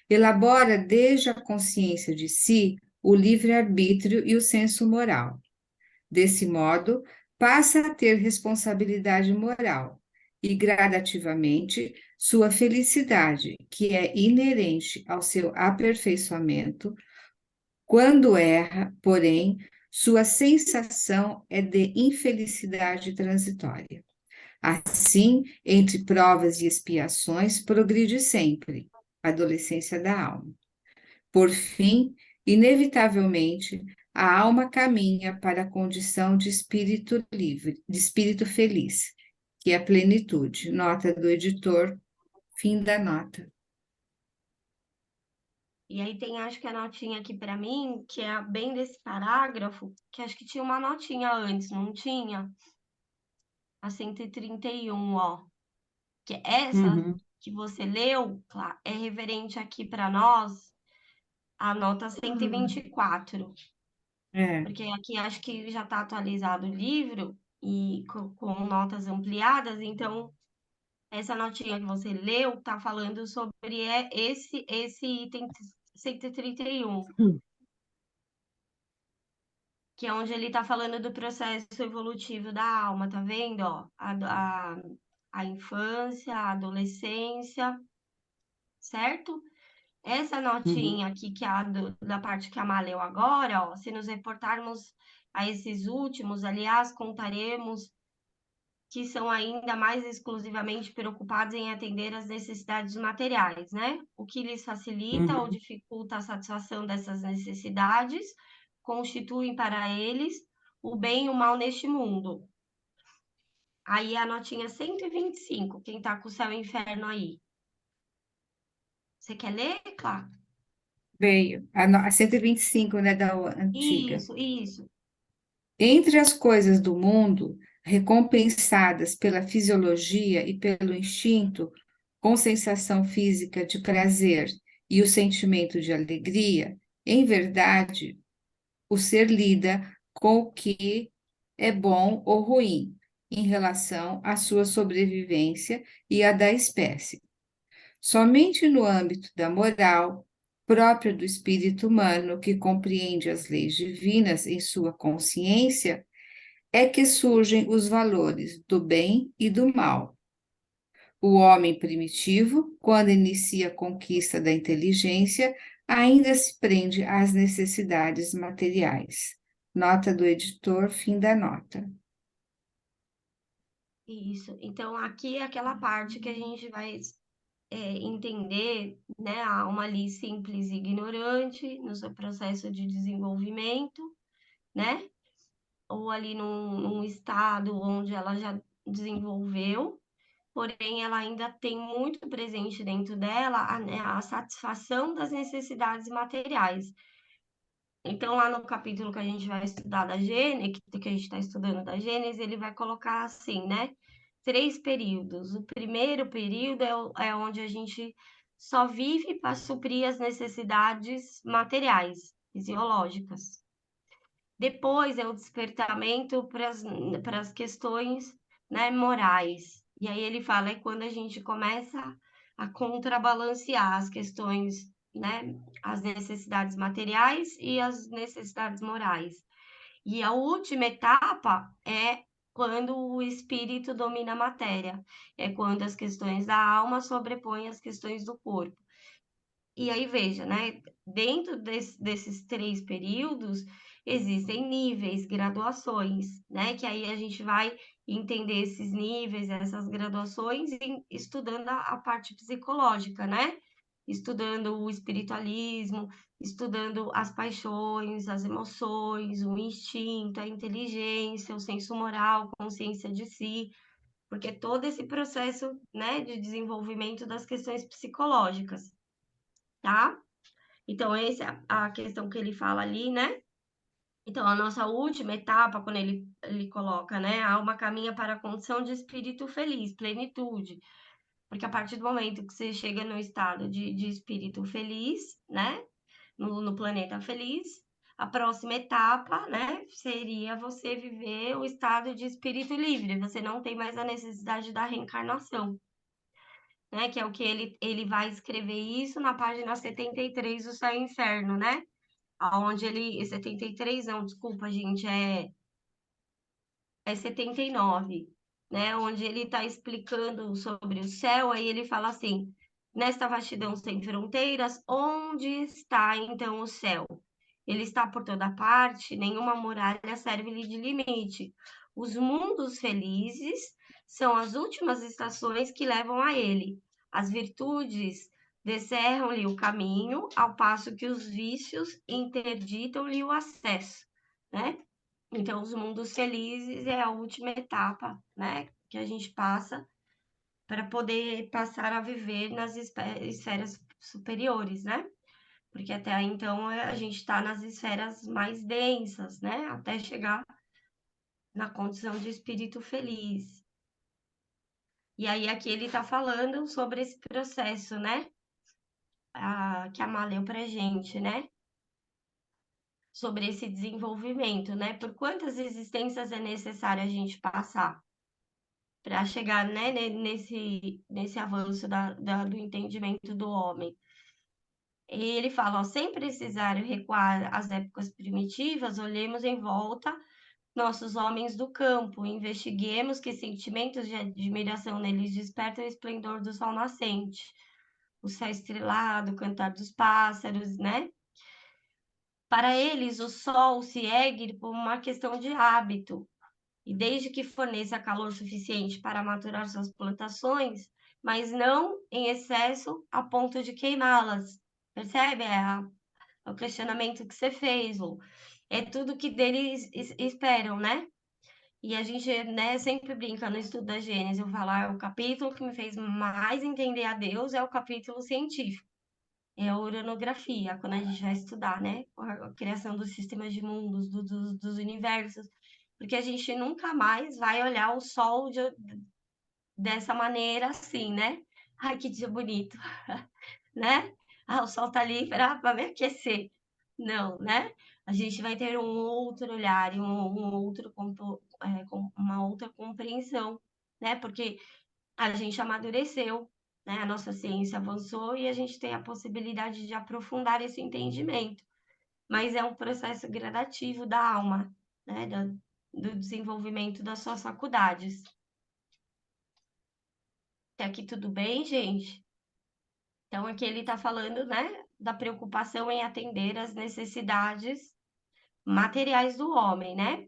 Speaker 4: elabora desde a consciência de si o livre-arbítrio e o senso moral. Desse modo, passa a ter responsabilidade moral e, gradativamente, sua felicidade, que é inerente ao seu aperfeiçoamento. Quando erra, porém, sua sensação é de infelicidade transitória. Assim, entre provas e expiações, progride sempre a adolescência da alma. Por fim, inevitavelmente, a alma caminha para a condição de espírito livre, de espírito feliz, que é a plenitude. Nota do editor, fim da nota.
Speaker 2: E aí tem, acho que a notinha aqui para mim, que é bem desse parágrafo, que acho que tinha uma notinha antes, não tinha? A 131, ó. Que essa que você leu, claro, é referente aqui para nós, a nota 124. Porque aqui acho que já está atualizado o livro e com notas ampliadas, então essa notinha que você leu está falando sobre esse item 131, que é onde ele está falando do processo evolutivo da alma, tá vendo? Ó, a infância, a adolescência, certo? Essa notinha aqui, que é da parte que a Má leu agora, ó, se nos reportarmos a esses últimos, aliás, contaremos que são ainda mais exclusivamente preocupados em atender às necessidades materiais, né? O que lhes facilita ou dificulta a satisfação dessas necessidades constituem para eles o bem e o mal neste mundo. Aí a notinha 125, quem tá com o céu e inferno aí. Você quer ler, Clá?
Speaker 4: Veio. A 125, né, da antiga.
Speaker 2: Isso.
Speaker 4: Entre as coisas do mundo, recompensadas pela fisiologia e pelo instinto, com sensação física de prazer e o sentimento de alegria, em verdade, o ser lida com o que é bom ou ruim em relação à sua sobrevivência e à da espécie. Somente no âmbito da moral, própria do espírito humano, que compreende as leis divinas em sua consciência, é que surgem os valores do bem e do mal. O homem primitivo, quando inicia a conquista da inteligência, ainda se prende às necessidades materiais. Nota do editor, fim da nota.
Speaker 2: Isso. Então, aqui é aquela parte que a gente vai entender, né, a alma ali simples e ignorante no seu processo de desenvolvimento, né? Ou ali num estado onde ela já desenvolveu, porém ela ainda tem muito presente dentro dela a satisfação das necessidades materiais. Então, lá no capítulo que a gente vai estudar da Gênesis, que a gente está estudando da Gênesis, ele vai colocar assim, né? 3 períodos. O primeiro período é onde a gente só vive para suprir as necessidades materiais, fisiológicas. Depois é o despertamento para as questões, né, morais. E aí ele fala, é quando a gente começa a contrabalancear as questões, né, as necessidades materiais e as necessidades morais. E a última etapa é quando o espírito domina a matéria, é quando as questões da alma sobrepõem as questões do corpo. E aí, veja, né? Dentro desses 3 períodos, existem níveis, graduações, né? Que aí a gente vai entender esses níveis, essas graduações, estudando a parte psicológica, né? Estudando o espiritualismo, estudando as paixões, as emoções, o instinto, a inteligência, o senso moral, consciência de si, porque todo esse processo, né, de desenvolvimento das questões psicológicas, tá? Então, essa é a questão que ele fala ali, né? Então, a nossa última etapa, quando ele coloca, né? A alma caminha para a condição de espírito feliz, plenitude. Porque a partir do momento que você chega no estado de espírito feliz, né? No planeta feliz, a próxima etapa, né? Seria você viver o estado de espírito livre. Você não tem mais a necessidade da reencarnação, né? Que é o que ele vai escrever isso na página 73 do Céu e Inferno, né? Onde ele... 73 não, desculpa, gente, é 79, né? Onde ele está explicando sobre o céu, aí ele fala assim, nesta vastidão sem fronteiras, onde está então o céu? Ele está por toda parte, nenhuma muralha serve-lhe de limite. Os mundos felizes são as últimas estações que levam a ele. As virtudes descerram-lhe o caminho, ao passo que os vícios interditam-lhe o acesso, né? Então, os mundos felizes é a última etapa, né? Que a gente passa para poder passar a viver nas esferas superiores, né? Porque até então a gente está nas esferas mais densas, né? Até chegar na condição de espírito feliz. E aí aqui ele está falando sobre esse processo, né? Que a Má leu pra gente, né? Sobre esse desenvolvimento, né? Por quantas existências é necessário a gente passar para chegar, né, nesse avanço do entendimento do homem. E ele fala, ó, sem precisar recuar às épocas primitivas, olhemos em volta nossos homens do campo, investiguemos que sentimentos de admiração neles despertam o esplendor do sol nascente, o céu estrelado, o cantar dos pássaros, né? Para eles, o sol se ergue por uma questão de hábito, e desde que forneça calor suficiente para maturar suas plantações, mas não em excesso a ponto de queimá-las. Percebe? É o questionamento que você fez, Lu. É tudo que deles esperam, né? E a gente, né, sempre brinca no estudo da Gênesis, eu falo, o capítulo que me fez mais entender a Deus é o capítulo científico, é a uranografia, quando a gente vai estudar, né, a criação dos sistemas de mundos, dos universos. porque a gente nunca mais vai olhar o sol dessa maneira assim, né? Ai, que dia bonito, né? Ah, o sol tá ali para me aquecer. Não, né? A gente vai ter um outro olhar e uma outra compreensão, né? Porque a gente amadureceu, né? A nossa ciência avançou e a gente tem a possibilidade de aprofundar esse entendimento. Mas é um processo gradativo da alma, né? Do desenvolvimento das suas faculdades. Até aqui tudo bem, gente? Então, aqui ele está falando, né, da preocupação em atender às necessidades materiais do homem, né?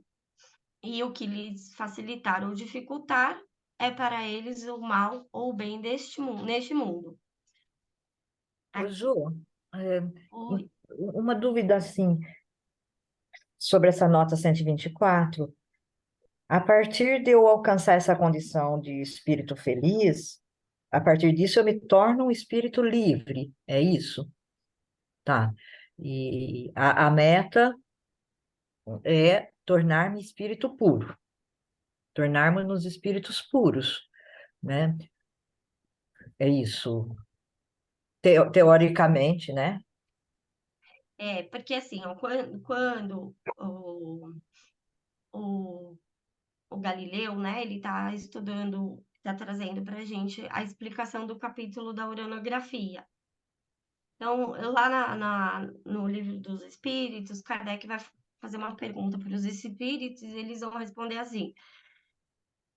Speaker 2: E o que lhes facilitar ou dificultar é para eles o mal ou o bem neste mundo.
Speaker 8: Ô, Ju, é,
Speaker 2: Oi.
Speaker 8: uma dúvida assim sobre essa nota 124. A partir de eu alcançar essa condição de espírito feliz, a partir disso eu me torno um espírito livre, é isso? Tá. E a meta é tornar-me espírito puro, tornarmos-nos espíritos puros, né? É isso. Teoricamente, né?
Speaker 2: Porque assim, ó, quando o, o Galileu, né, ele está estudando, está trazendo para a gente a explicação do capítulo da uranografia. Então, lá no livro dos Espíritos, Kardec vai fazer uma pergunta para os espíritos e eles vão responder assim: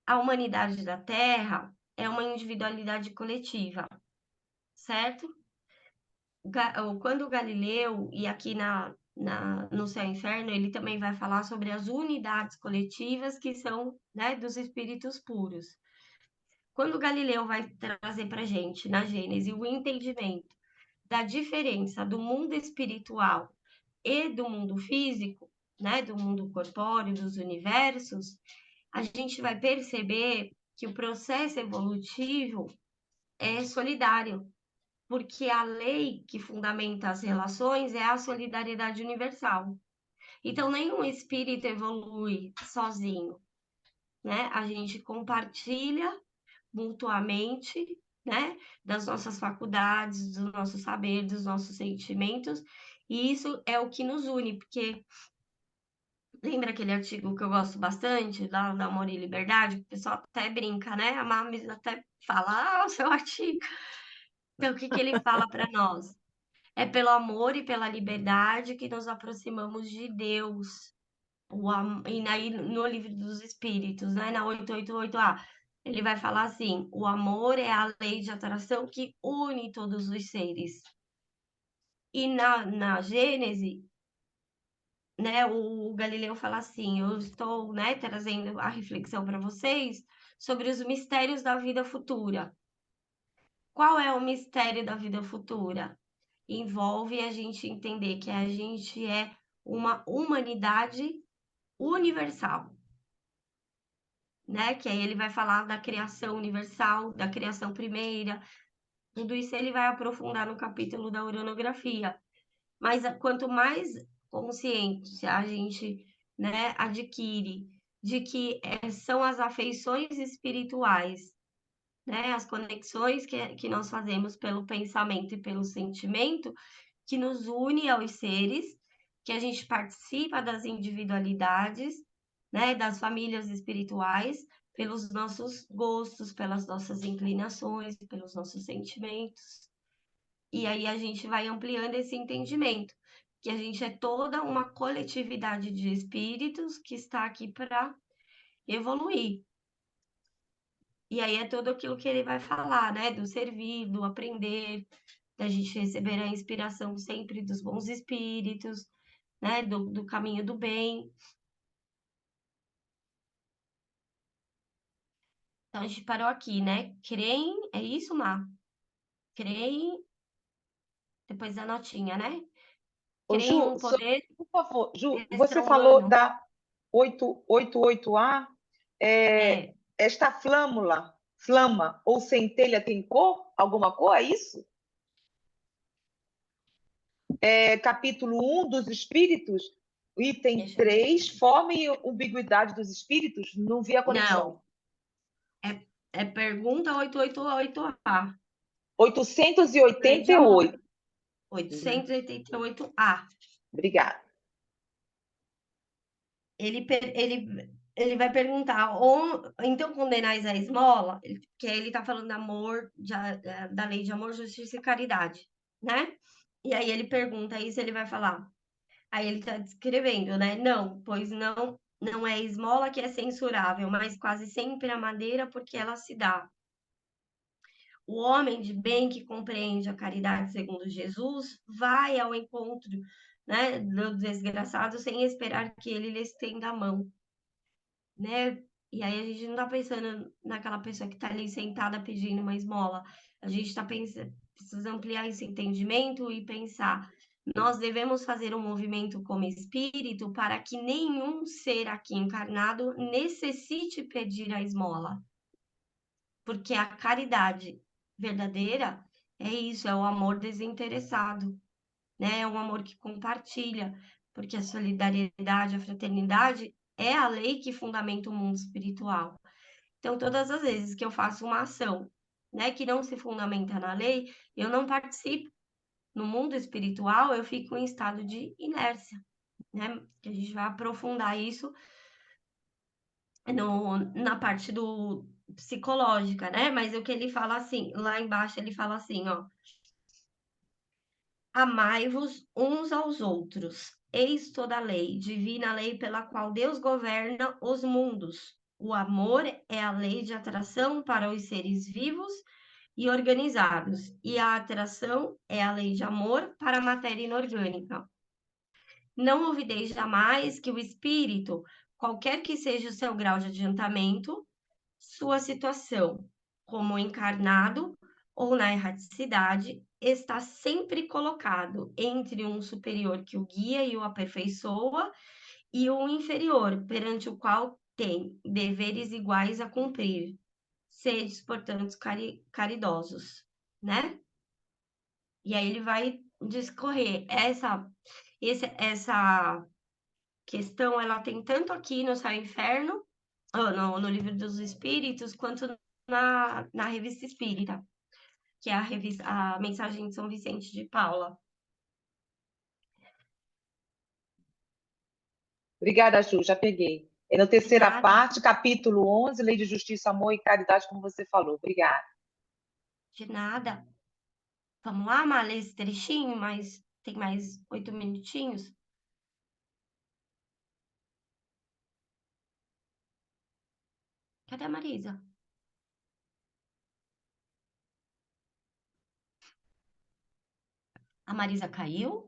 Speaker 2: a humanidade da Terra é uma individualidade coletiva, certo? Quando o Galileu, e aqui no Céu e Inferno, ele também vai falar sobre as unidades coletivas que são, né, dos espíritos puros. Quando o Galileu vai trazer para a gente, na Gênese, o entendimento da diferença do mundo espiritual e do mundo físico, né, do mundo corpóreo, dos universos, a gente vai perceber que o processo evolutivo é solidário, porque a lei que fundamenta as relações é a solidariedade universal. Então, nenhum espírito evolui sozinho, né? A gente compartilha mutuamente, né, das nossas faculdades, do nosso saber, dos nossos sentimentos, e isso é o que nos une, porque lembra aquele artigo que eu gosto bastante, da Amor e Liberdade? O pessoal até brinca, né? A Mames até fala, o seu artigo. Então, o que ele fala para nós? É pelo amor e pela liberdade que nos aproximamos de Deus. E aí, no Livro dos Espíritos, né, na 888A, ele vai falar assim: o amor é a lei de atração que une todos os seres. E na Gênese, né, o Galileu fala assim: eu estou, né, trazendo a reflexão para vocês sobre os mistérios da vida futura. Qual é o mistério da vida futura? Envolve a gente entender que a gente é uma humanidade universal, né? Que aí ele vai falar da criação universal, da criação primeira, tudo isso ele vai aprofundar no capítulo da uranografia. Mas quanto mais consciência a gente, né, adquire de que são as afeições espirituais, né, as conexões que nós fazemos pelo pensamento e pelo sentimento, que nos une aos seres, que a gente participa das individualidades, né, das famílias espirituais, pelos nossos gostos, pelas nossas inclinações, pelos nossos sentimentos. E aí a gente vai ampliando esse entendimento, que a gente é toda uma coletividade de espíritos que está aqui para evoluir. E aí é tudo aquilo que ele vai falar, né? Do servir, do aprender, da gente receber a inspiração sempre dos bons espíritos, né? Do caminho do bem. Então a gente parou aqui, né? Creem, é isso, Má? Creem, depois da notinha, né?
Speaker 1: Ô,
Speaker 2: Creem
Speaker 1: Ju,
Speaker 2: um poder
Speaker 1: por favor, Ju, você falou
Speaker 2: extra-humano.
Speaker 1: da 888A,
Speaker 2: É,
Speaker 1: esta flama ou centelha tem cor? Alguma cor, é isso? Capítulo 1 dos Espíritos, item
Speaker 2: Deixa eu-
Speaker 1: 3, forma e ambiguidade dos espíritos? Não vi a conexão.
Speaker 2: É pergunta 888A.
Speaker 1: 888.
Speaker 2: 888A.
Speaker 1: Obrigada.
Speaker 2: Ele vai perguntar, então condenais a esmola, que aí ele está falando da lei de amor, justiça e caridade, né? E aí ele pergunta isso, ele vai falar. Aí ele está descrevendo, né? Não, pois não é esmola que é censurável, mas quase sempre a madeira porque ela se dá. O homem de bem que compreende a caridade segundo Jesus vai ao encontro, né, do desgraçado sem esperar que ele lhe estenda a mão, né? E aí a gente não está pensando naquela pessoa que está ali sentada pedindo uma esmola. A gente está pensando, precisa ampliar esse entendimento e pensar. Nós devemos fazer um movimento como espírito para que nenhum ser aqui encarnado necessite pedir a esmola. Porque a caridade verdadeira é isso, é o amor desinteressado, né? É um amor que compartilha, porque a solidariedade, a fraternidade é a lei que fundamenta o mundo espiritual. Então, todas as vezes que eu faço uma ação, né, que não se fundamenta na lei, eu não participo. No mundo espiritual, eu fico em estado de inércia, né? Que a gente vai aprofundar isso na parte do psicológica, né? Mas o que ele fala assim, lá embaixo ele fala assim, ó. Amai-vos uns aos outros. Eis toda a lei, divina lei pela qual Deus governa os mundos. O amor é a lei de atração para os seres vivos e organizados, e a atração é a lei de amor para a matéria inorgânica. Não olvideis jamais que o espírito, qualquer que seja o seu grau de adiantamento, sua situação, como encarnado ou na erraticidade, está sempre colocado entre um superior que o guia e o aperfeiçoa e um inferior, perante o qual tem deveres iguais a cumprir. Sedes, portanto, caridosos, né? E aí ele vai discorrer. Essa questão, ela tem tanto aqui no Céu e Inferno, no Livro dos Espíritos, quanto na Revista Espírita, que é a Mensagem de São Vicente de Paula.
Speaker 1: Obrigada, Ju, já peguei. É na terceira
Speaker 2: Nada.
Speaker 1: parte, capítulo 11, Lei de Justiça, Amor e Caridade, como você falou. Obrigada.
Speaker 2: De nada. Vamos lá, Má, ler esse trechinho, mas tem mais 8 minutinhos. Cadê a Marisa? A Marisa caiu?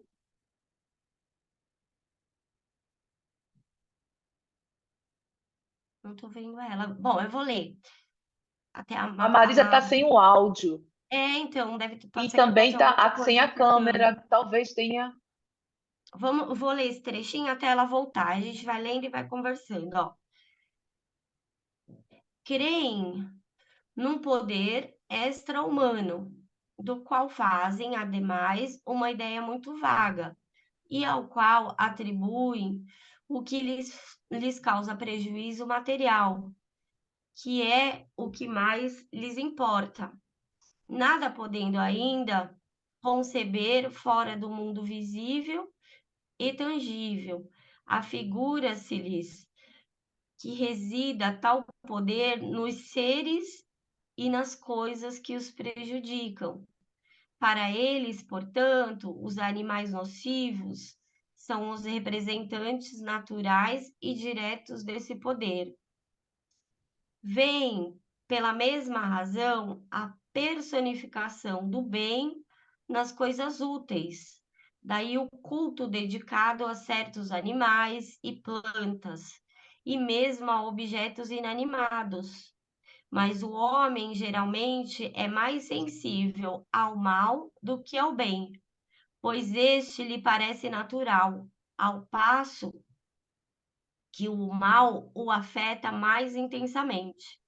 Speaker 2: Não tô vendo ela. Bom, eu vou ler. Até
Speaker 1: A Marisa está sem o áudio.
Speaker 2: Então, pode
Speaker 1: E
Speaker 2: ser que
Speaker 1: também
Speaker 2: aconteça alguma
Speaker 1: está sem
Speaker 2: coisa
Speaker 1: a
Speaker 2: com o câmera.
Speaker 1: câmera. Talvez tenha.
Speaker 2: Vou ler esse trechinho até ela voltar. A gente vai lendo e vai conversando, ó. Creem num poder extra-humano, do qual fazem, ademais, uma ideia muito vaga, e ao qual atribuem o que lhes causa prejuízo material, que é o que mais lhes importa, nada podendo ainda conceber fora do mundo visível e tangível. Afigura-se-lhes que resida tal poder nos seres e nas coisas que os prejudicam. Para eles, portanto, os animais nocivos são os representantes naturais e diretos desse poder. Vem, pela mesma razão, a personificação do bem nas coisas úteis. Daí o culto dedicado a certos animais e plantas, e mesmo a objetos inanimados. Mas o homem geralmente é mais sensível ao mal do que ao bem, pois este lhe parece natural, ao passo que o mal o afeta mais intensamente.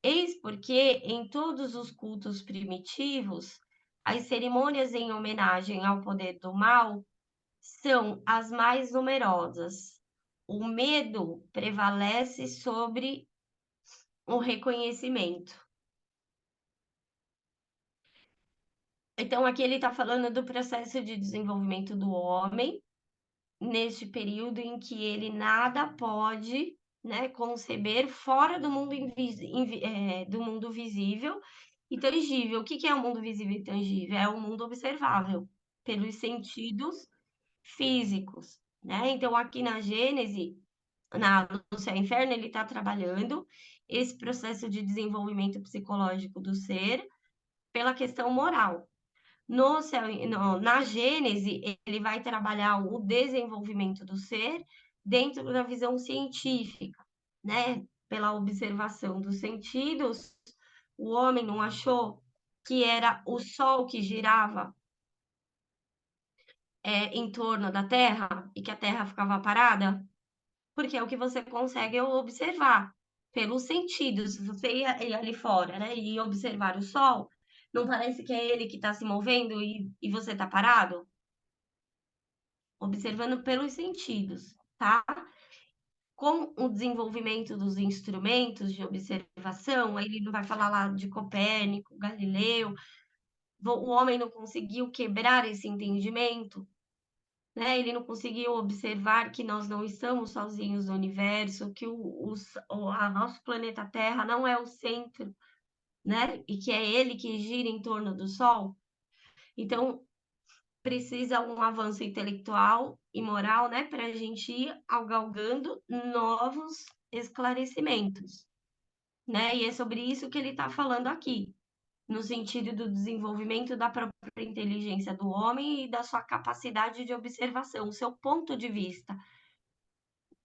Speaker 2: Eis porque, em todos os cultos primitivos, as cerimônias em homenagem ao poder do mal são as mais numerosas. O medo prevalece sobre o reconhecimento. Então, aqui ele está falando do processo de desenvolvimento do homem, neste período em que ele nada pode, né, conceber fora do mundo, do mundo visível e tangível. O que é o mundo visível e tangível? É o mundo observável pelos sentidos físicos, né? Então, aqui na Gênese, no Céu e Inferno, ele está trabalhando esse processo de desenvolvimento psicológico do ser pela questão moral. Na Gênese, ele vai trabalhar o desenvolvimento do ser dentro da visão científica, né? Pela observação dos sentidos, o homem não achou que era o Sol que girava em torno da Terra e que a Terra ficava parada? Porque é o que você consegue observar pelos sentidos. Se você ir ali fora, né, e observar o Sol, não parece que é ele que está se movendo e você está parado? Observando pelos sentidos, tá? Com o desenvolvimento dos instrumentos de observação, ele não vai falar lá de Copérnico, Galileu, o homem não conseguiu quebrar esse entendimento, né? Ele não conseguiu observar que nós não estamos sozinhos no universo, que a nosso planeta Terra não é o centro, né? E que é ele que gira em torno do Sol. Então, precisa um avanço intelectual e moral, né, para a gente ir galgando novos esclarecimentos, né? E é sobre isso que ele está falando aqui, no sentido do desenvolvimento da própria inteligência do homem e da sua capacidade de observação, o seu ponto de vista,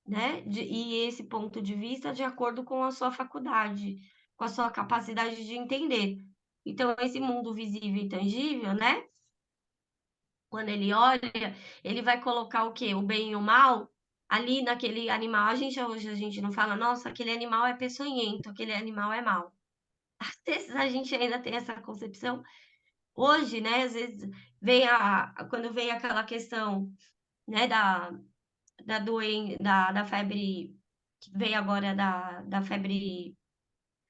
Speaker 2: né? E esse ponto de vista de acordo com a sua faculdade, com a sua capacidade de entender. Então, esse mundo visível e tangível, né? Quando ele olha, ele vai colocar o quê? O bem e o mal ali naquele animal. Hoje a gente não fala, nossa, aquele animal é peçonhento, aquele animal é mau. Às vezes a gente ainda tem essa concepção. Hoje, né, às vezes quando vem aquela questão, né, da febre, que veio agora da febre.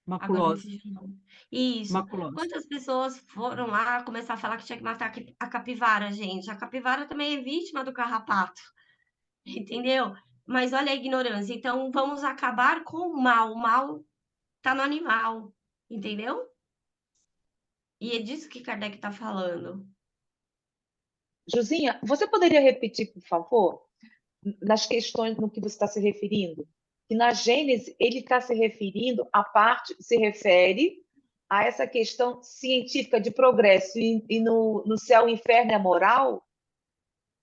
Speaker 2: Agora me
Speaker 3: Maculose.
Speaker 2: fugiu o nome. Isso.
Speaker 3: Maculose.
Speaker 2: Quantas pessoas foram lá começar a falar que tinha que matar a capivara, gente? A capivara também é vítima do carrapato, entendeu? Mas olha a ignorância. Então, vamos acabar com o mal. O mal tá no animal, entendeu? E é disso que Kardec está falando.
Speaker 1: Josinha, você poderia repetir, por favor, nas questões no que você está se referindo? Que na Gênese ele está se referindo à parte, se refere a essa questão científica de progresso e no céu, inferno é moral?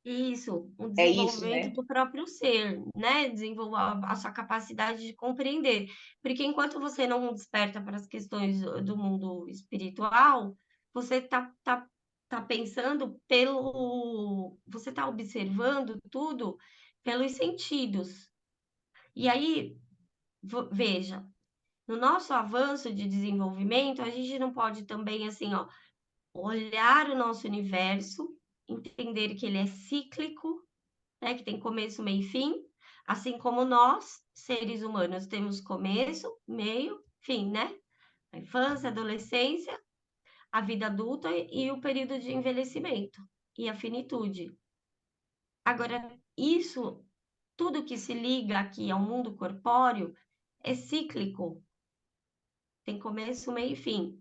Speaker 2: Isso, o
Speaker 1: É isso,
Speaker 2: desenvolvimento
Speaker 1: né?
Speaker 2: do próprio ser, né? Desenvolver a sua capacidade de compreender. Porque enquanto você não desperta para as questões do mundo espiritual, você tá pensando você está observando tudo pelos sentidos. E aí, veja, no nosso avanço de desenvolvimento, a gente não pode também, assim, ó, olhar o nosso universo, entender que ele é cíclico, né, que tem começo, meio e fim, assim como nós, seres humanos, temos começo, meio, fim, né? A infância, a adolescência, a vida adulta e o período de envelhecimento e a finitude. Agora, isso, tudo que se liga aqui ao mundo corpóreo é cíclico, tem começo, meio e fim,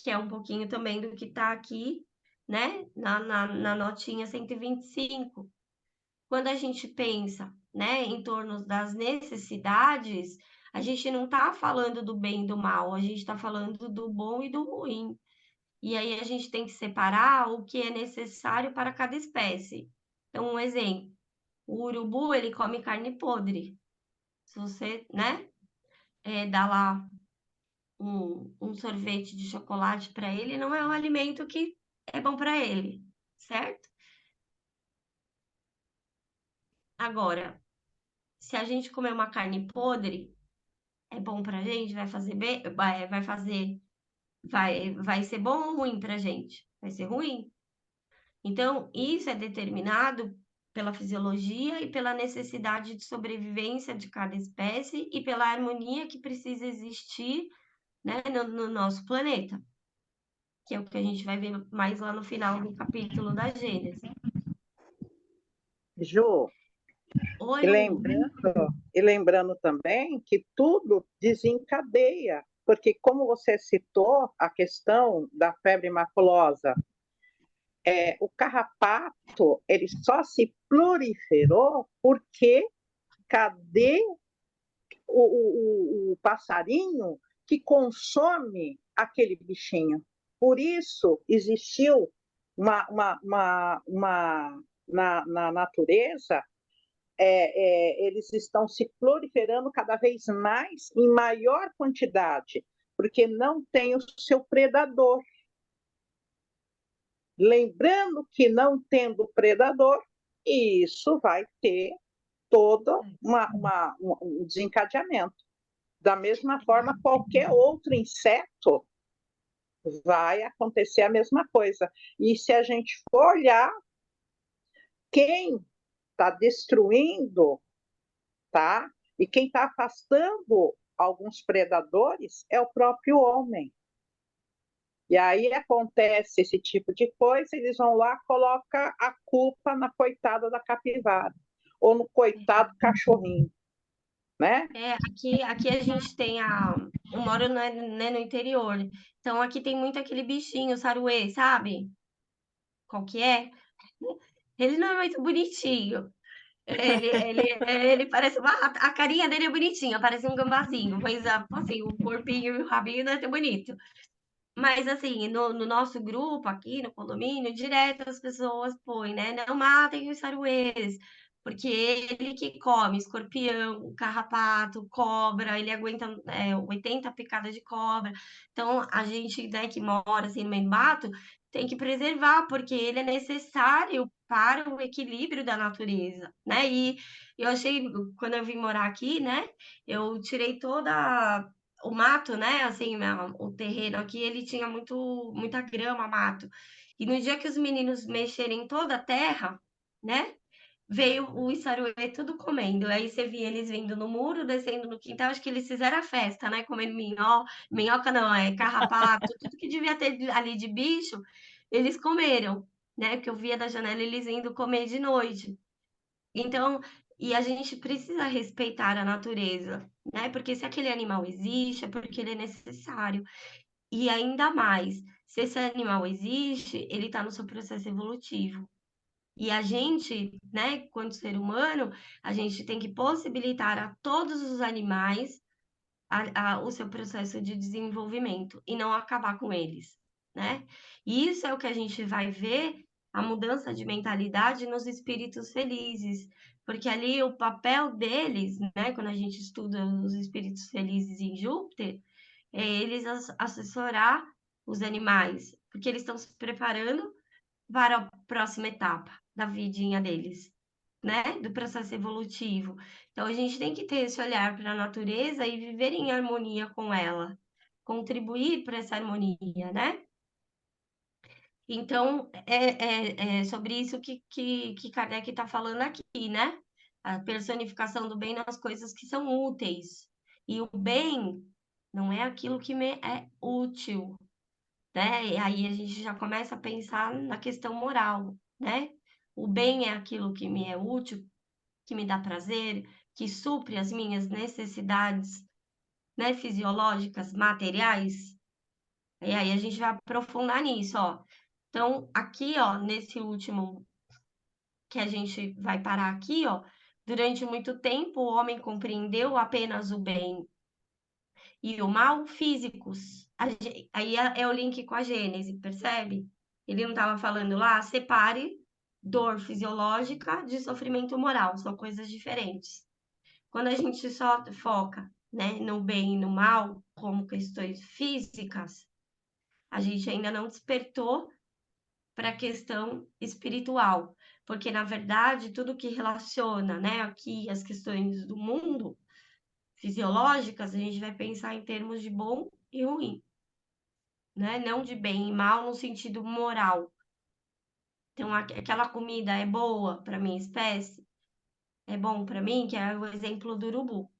Speaker 2: que é um pouquinho também do que está aqui, né, na notinha 125. Quando a gente pensa, né, em torno das necessidades, a gente não está falando do bem e do mal, a gente está falando do bom e do ruim. E aí a gente tem que separar o que é necessário para cada espécie. Então, um exemplo, o urubu, ele come carne podre. Se você, né, dá lá um sorvete de chocolate para ele, não é um alimento que é bom para ele, certo? Agora, se a gente comer uma carne podre, é bom pra gente? Vai fazer bem? Vai ser bom ou ruim pra gente? Vai ser ruim. Então, isso é determinado pela fisiologia e pela necessidade de sobrevivência de cada espécie e pela harmonia que precisa existir, né, no nosso planeta, que é o que a gente vai ver mais lá no final do capítulo da Gênesis.
Speaker 7: Ju,
Speaker 2: Oi,
Speaker 7: e
Speaker 2: Lu.
Speaker 7: lembrando também que tudo desencadeia, porque como você citou a questão da febre maculosa, o carrapato ele só se proliferou porque cadê o passarinho que consome aquele bichinho? Por isso existiu na natureza, eles estão se proliferando cada vez mais em maior quantidade, porque não tem o seu predador. Lembrando que não tendo predador, isso vai ter todo um desencadeamento. Da mesma forma, qualquer outro inseto vai acontecer a mesma coisa. E se a gente for olhar, quem está destruindo, tá? E quem está afastando alguns predadores é o próprio homem. E aí acontece esse tipo de coisa, eles vão lá, colocam a culpa na coitada da capivara, ou no coitado cachorrinho, né?
Speaker 2: Aqui a gente tem eu moro né, no interior, então aqui tem muito aquele bichinho, saruê, sabe? Qual que é? Ele não é muito bonitinho. Ele parece a carinha dele é bonitinha, parece um gambazinho, mas assim, o corpinho e o rabinho não é tão bonito. Mas assim, no nosso grupo aqui, no condomínio, direto as pessoas põem, né? Não matem os saruês, porque ele que come escorpião, carrapato, cobra, ele aguenta 80 picadas de cobra. Então, a gente, né, que mora assim no meio do mato, tem que preservar, porque ele é necessário para o equilíbrio da natureza, né? E eu achei, quando eu vim morar aqui, né, eu tirei toda o mato, né, assim, o terreno aqui, ele tinha muita grama, mato. E no dia que os meninos mexerem em toda a terra, né, veio o Issaruê tudo comendo. Aí você via eles vindo no muro, descendo no quintal, acho que eles fizeram a festa, né, comendo minhoca não, carrapato, tudo que devia ter ali de bicho, eles comeram, né, porque eu via da janela eles indo comer de noite. Então, e a gente precisa respeitar a natureza, né? Porque se aquele animal existe, é porque ele é necessário. E ainda mais, se esse animal existe, ele está no seu processo evolutivo. E a gente, né, quanto ser humano, a gente tem que possibilitar a todos os animais o seu processo de desenvolvimento e não acabar com eles, né? E isso é o que a gente vai ver a mudança de mentalidade nos espíritos felizes, porque ali o papel deles, né, quando a gente estuda os espíritos felizes em Júpiter, é eles assessorar os animais, porque eles estão se preparando para a próxima etapa da vidinha deles, né? Do processo evolutivo. Então, a gente tem que ter esse olhar para a natureza e viver em harmonia com ela, contribuir para essa harmonia, né? Então, é sobre isso que Kardec está falando aqui, né? A personificação do bem nas coisas que são úteis. E o bem não é aquilo que me é útil, né? E aí a gente já começa a pensar na questão moral, né? O bem é aquilo que me é útil, que me dá prazer, que supre as minhas necessidades, né, fisiológicas, materiais. E aí a gente vai aprofundar nisso, ó. Então, aqui, ó, nesse último que a gente vai parar aqui, ó, durante muito tempo o homem compreendeu apenas o bem e o mal físicos. Aí é o link com a Gênese, percebe? Ele não estava falando lá, separe dor fisiológica de sofrimento moral, são coisas diferentes. Quando a gente só foca, né, no bem e no mal como questões físicas, a gente ainda não despertou para a questão espiritual, porque na verdade tudo que relaciona, né, aqui as questões do mundo fisiológicas, a gente vai pensar em termos de bom e ruim, né? Não de bem e mal no sentido moral, Então, aquela comida é boa para minha espécie? É bom para mim? Que é o exemplo do urubu,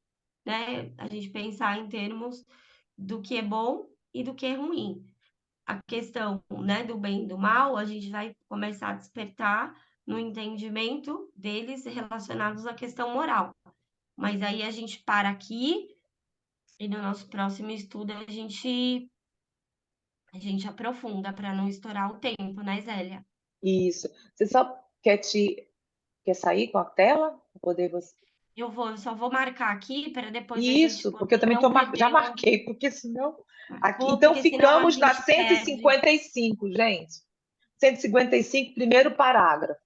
Speaker 2: né? A gente pensar em termos do que é bom e do que é ruim. A questão, né, do bem e do mal, a gente vai começar a despertar no entendimento deles relacionados à questão moral. Mas aí a gente para aqui e no nosso próximo estudo a gente aprofunda para não estourar o tempo, né, Zélia?
Speaker 1: Isso. Você só quer sair com a tela? Pra poder você...
Speaker 2: Eu só vou marcar aqui para depois a gente
Speaker 1: Isso, porque eu
Speaker 2: poder
Speaker 1: também
Speaker 2: não
Speaker 1: já
Speaker 2: perder
Speaker 1: marquei, porque senão. Aqui, então,
Speaker 2: porque senão a
Speaker 1: ficamos na
Speaker 2: gente perde.
Speaker 1: 155, gente. 155, primeiro parágrafo.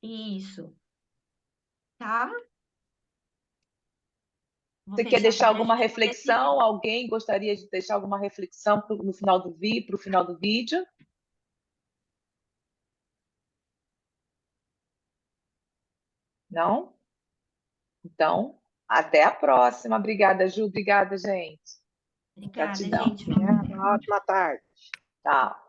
Speaker 2: Isso, tá? Vou
Speaker 1: Você quer
Speaker 2: fechar
Speaker 1: deixar
Speaker 2: aqui para a
Speaker 1: alguma
Speaker 2: gente poder seguir.
Speaker 1: reflexão? Alguém gostaria de deixar alguma reflexão no final do vídeo? Não? Então, até a próxima. Obrigada, Ju. Obrigada, gente.
Speaker 2: Obrigada,
Speaker 1: Gratidão.
Speaker 2: gente.
Speaker 7: Uma ótima tarde.
Speaker 1: Tchau.